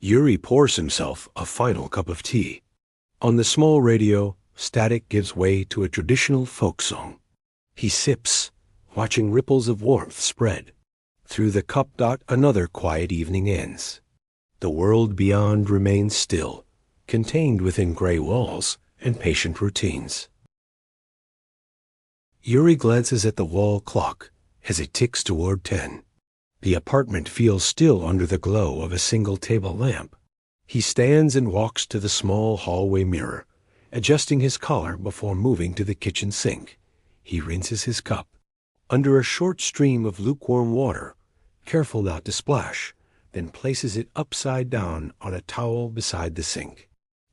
Yuri pours himself a final cup of tea. On the small radio, static gives way to a traditional folk song. He sips, watching ripples of warmth spread. Through the cup, another quiet evening ends. The world beyond remains still, contained within gray walls and patient routines. Yuri glances at the wall clock as it ticks toward 10. The apartment feels still under the glow of a single table lamp. He stands and walks to the small hallway mirror, adjusting his collar before moving to the kitchen sink. He rinses his cup. Under a short stream of lukewarm water, careful not to splash, then places it upside down on a towel beside the sink.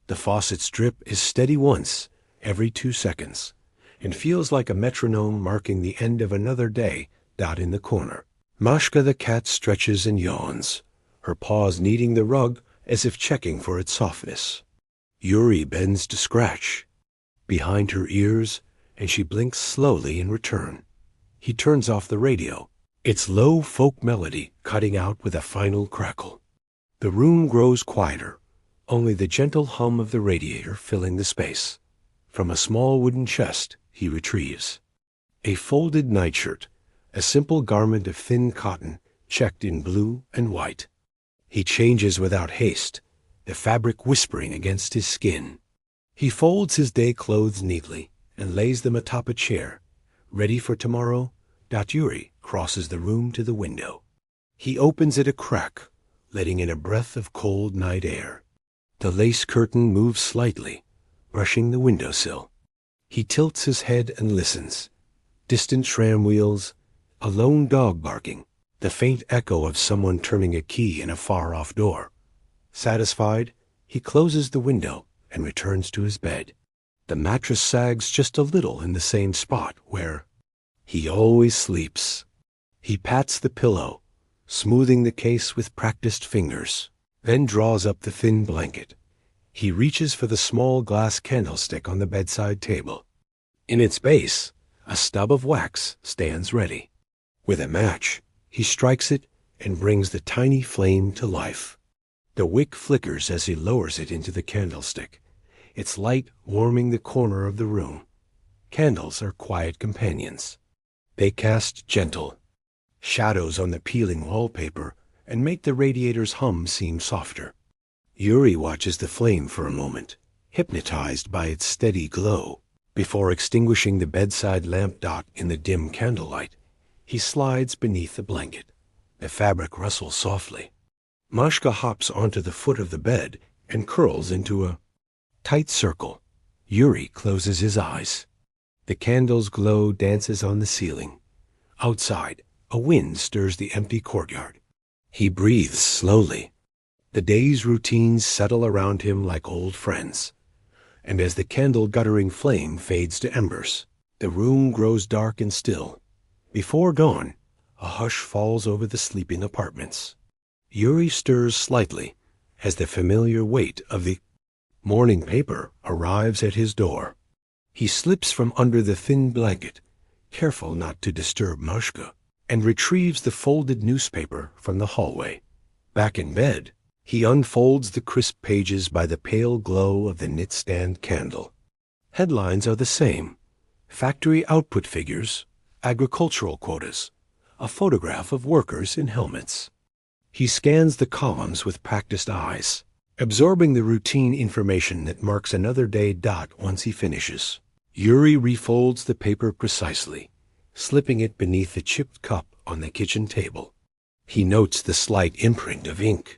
The faucet's drip is steady once every 2 seconds, and feels like a metronome marking the end of another day. In the corner, Mashka the cat stretches and yawns, her paws kneading the rug as if checking for its softness. Yuri bends to scratch behind her ears, and she blinks slowly in return. He turns off the radio, its low folk melody cutting out with a final crackle. The room grows quieter, only the gentle hum of the radiator filling the space. From a small wooden chest, he retrieves a folded nightshirt, a simple garment of thin cotton checked in blue and white. He changes without haste, the fabric whispering against his skin. He folds his day clothes neatly and lays them atop a chair, ready for tomorrow. Yuri crosses the room to the window. He opens it a crack, letting in a breath of cold night air. The lace curtain moves slightly, brushing the windowsill. He tilts his head and listens. Distant tram wheels, a lone dog barking, the faint echo of someone turning a key in a far-off door. Satisfied, he closes the window and returns to his bed. The mattress sags just a little in the same spot where he always sleeps. He pats the pillow, smoothing the case with practiced fingers, then draws up the thin blanket. He reaches for the small glass candlestick on the bedside table. In its base, a stub of wax stands ready. With a match, he strikes it and brings the tiny flame to life. The wick flickers as he lowers it into the candlestick, its light warming the corner of the room. Candles are quiet companions. They cast gentle shadows on the peeling wallpaper and make the radiator's hum seem softer. Yuri watches the flame for a moment, hypnotized by its steady glow. Before extinguishing the bedside lamp in the dim candlelight, he slides beneath the blanket. The fabric rustles softly. Mashka hops onto the foot of the bed and curls into a tight circle. Yuri closes his eyes. The candle's glow dances on the ceiling. Outside, a wind stirs the empty courtyard. He breathes slowly. The day's routines settle around him like old friends. And as the candle-guttering flame fades to embers, the room grows dark and still. Before dawn, a hush falls over the sleeping apartments. Yuri stirs slightly as the familiar weight of the morning paper arrives at his door. He slips from under the thin blanket, careful not to disturb Mashka, and retrieves the folded newspaper from the hallway. Back in bed, he unfolds the crisp pages by the pale glow of the knit-stand candle. Headlines are the same: factory output figures, agricultural quotas, a photograph of workers in helmets. He scans the columns with practiced eyes, absorbing the routine information that marks another day. Once he finishes, Yuri refolds the paper precisely, slipping it beneath the chipped cup on the kitchen table. He notes the slight imprint of ink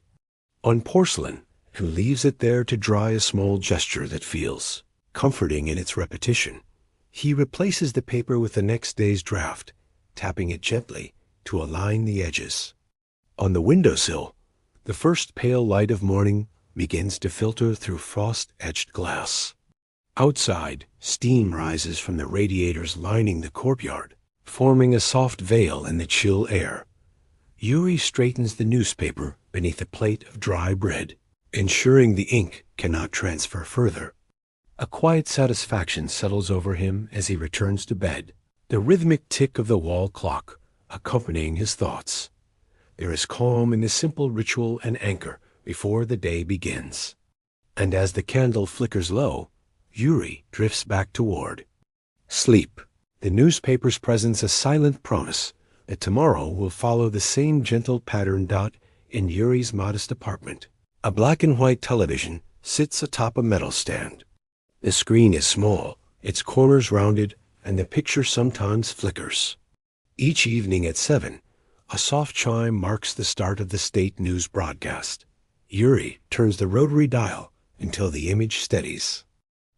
on porcelain and leaves it there to dry, a small gesture that feels comforting in its repetition. He replaces the paper with the next day's draft, tapping it gently to align the edges. On the windowsill, the first pale light of morning begins to filter through frost-etched glass. Outside, steam rises from the radiators lining the courtyard, forming a soft veil in the chill air. Yuri straightens the newspaper beneath a plate of dry bread, ensuring the ink cannot transfer further. A quiet satisfaction settles over him as he returns to bed, the rhythmic tick of the wall clock accompanying his thoughts. There is calm in the simple ritual and anchor before the day begins. And as the candle flickers low, Yuri drifts back toward sleep. The newspaper's presence a silent promise that tomorrow will follow the same gentle pattern. In Yuri's modest apartment, a black and white television sits atop a metal stand. The screen is small, its corners rounded, and the picture sometimes flickers. Each evening at 7, a soft chime marks the start of the state news broadcast. Yuri turns the rotary dial until the image steadies.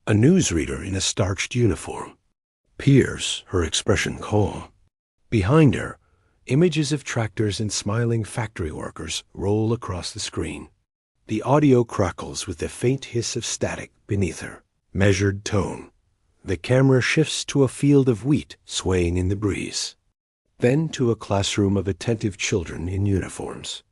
A newsreader in a starched uniform peers, her expression calm. Behind her, images of tractors and smiling factory workers roll across the screen. The audio crackles with the faint hiss of static beneath her. Measured tone. The camera shifts to a field of wheat swaying in the breeze. Then to a classroom of attentive children in uniforms.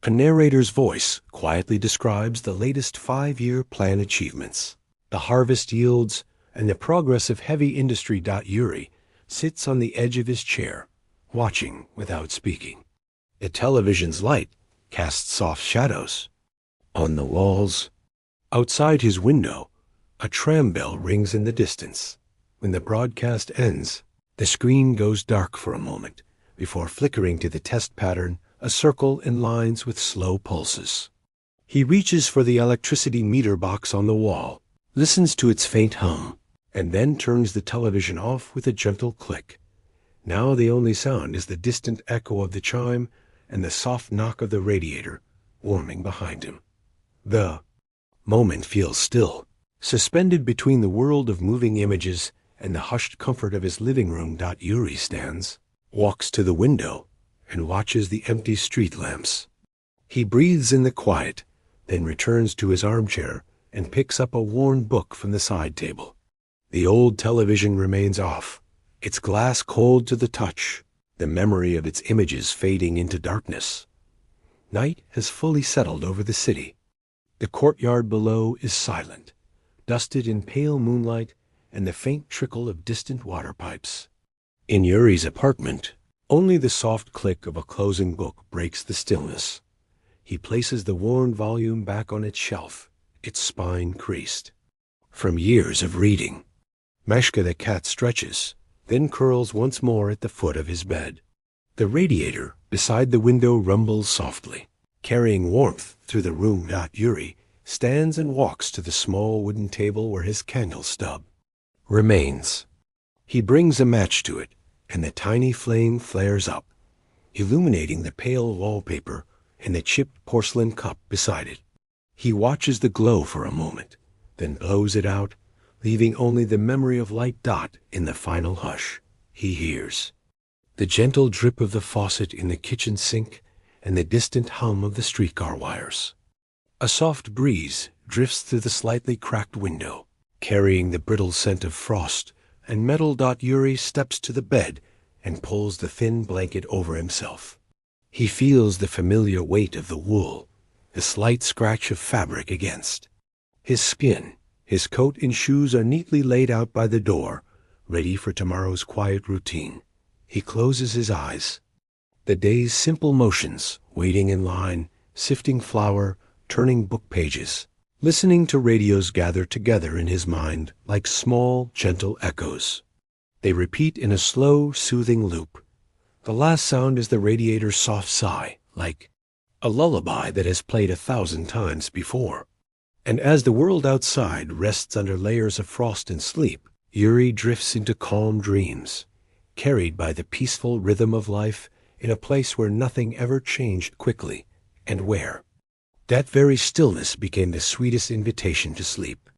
A narrator's voice quietly describes the latest 5-year plan achievements, the harvest yields, and the progress of heavy industry. Yuri sits on the edge of his chair, watching without speaking. The television's light casts soft shadows on the walls. Outside his window, a tram bell rings in the distance. When the broadcast ends, the screen goes dark for a moment before flickering to the test pattern, a circle and lines with slow pulses. He reaches for the electricity meter box on the wall, listens to its faint hum, and then turns the television off with a gentle click. Now the only sound is the distant echo of the chime and the soft knock of the radiator warming behind him. The moment feels still, suspended between the world of moving images and the hushed comfort of his living room. Yuri stands, walks to the window, and watches the empty street lamps. He breathes in the quiet, then returns to his armchair and picks up a worn book from the side table. The old television remains off, its glass cold to the touch, the memory of its images fading into darkness. Night has fully settled over the city. The courtyard below is silent, dusted in pale moonlight and the faint trickle of distant water pipes. In Yuri's apartment, only the soft click of a closing book breaks the stillness. He places the worn volume back on its shelf, its spine creased. From years of reading, Meshka the cat stretches, then curls once more at the foot of his bed. The radiator beside the window rumbles softly, carrying warmth through the room. Yuri stands and walks to the small wooden table where his candle stub remains. He brings a match to it, and the tiny flame flares up, illuminating the pale wallpaper and the chipped porcelain cup beside it. He watches the glow for a moment, then blows it out, leaving only the memory of light. In the final hush, he hears the gentle drip of the faucet in the kitchen sink and the distant hum of the streetcar wires. A soft breeze drifts through the slightly cracked window, carrying the brittle scent of frost and metal. Yuri steps to the bed and pulls the thin blanket over himself. He feels the familiar weight of the wool, the slight scratch of fabric against his skin. His coat and shoes are neatly laid out by the door, ready for tomorrow's quiet routine. He closes his eyes. The day's simple motions, waiting in line, sifting flour, turning book pages, listening to radios gather together in his mind like small, gentle echoes. They repeat in a slow, soothing loop. The last sound is the radiator's soft sigh, like a lullaby that has played 1,000 times before. And as the world outside rests under layers of frost and sleep, Yuri drifts into calm dreams, carried by the peaceful rhythm of life in a place where nothing ever changed quickly, and where that very stillness became the sweetest invitation to sleep.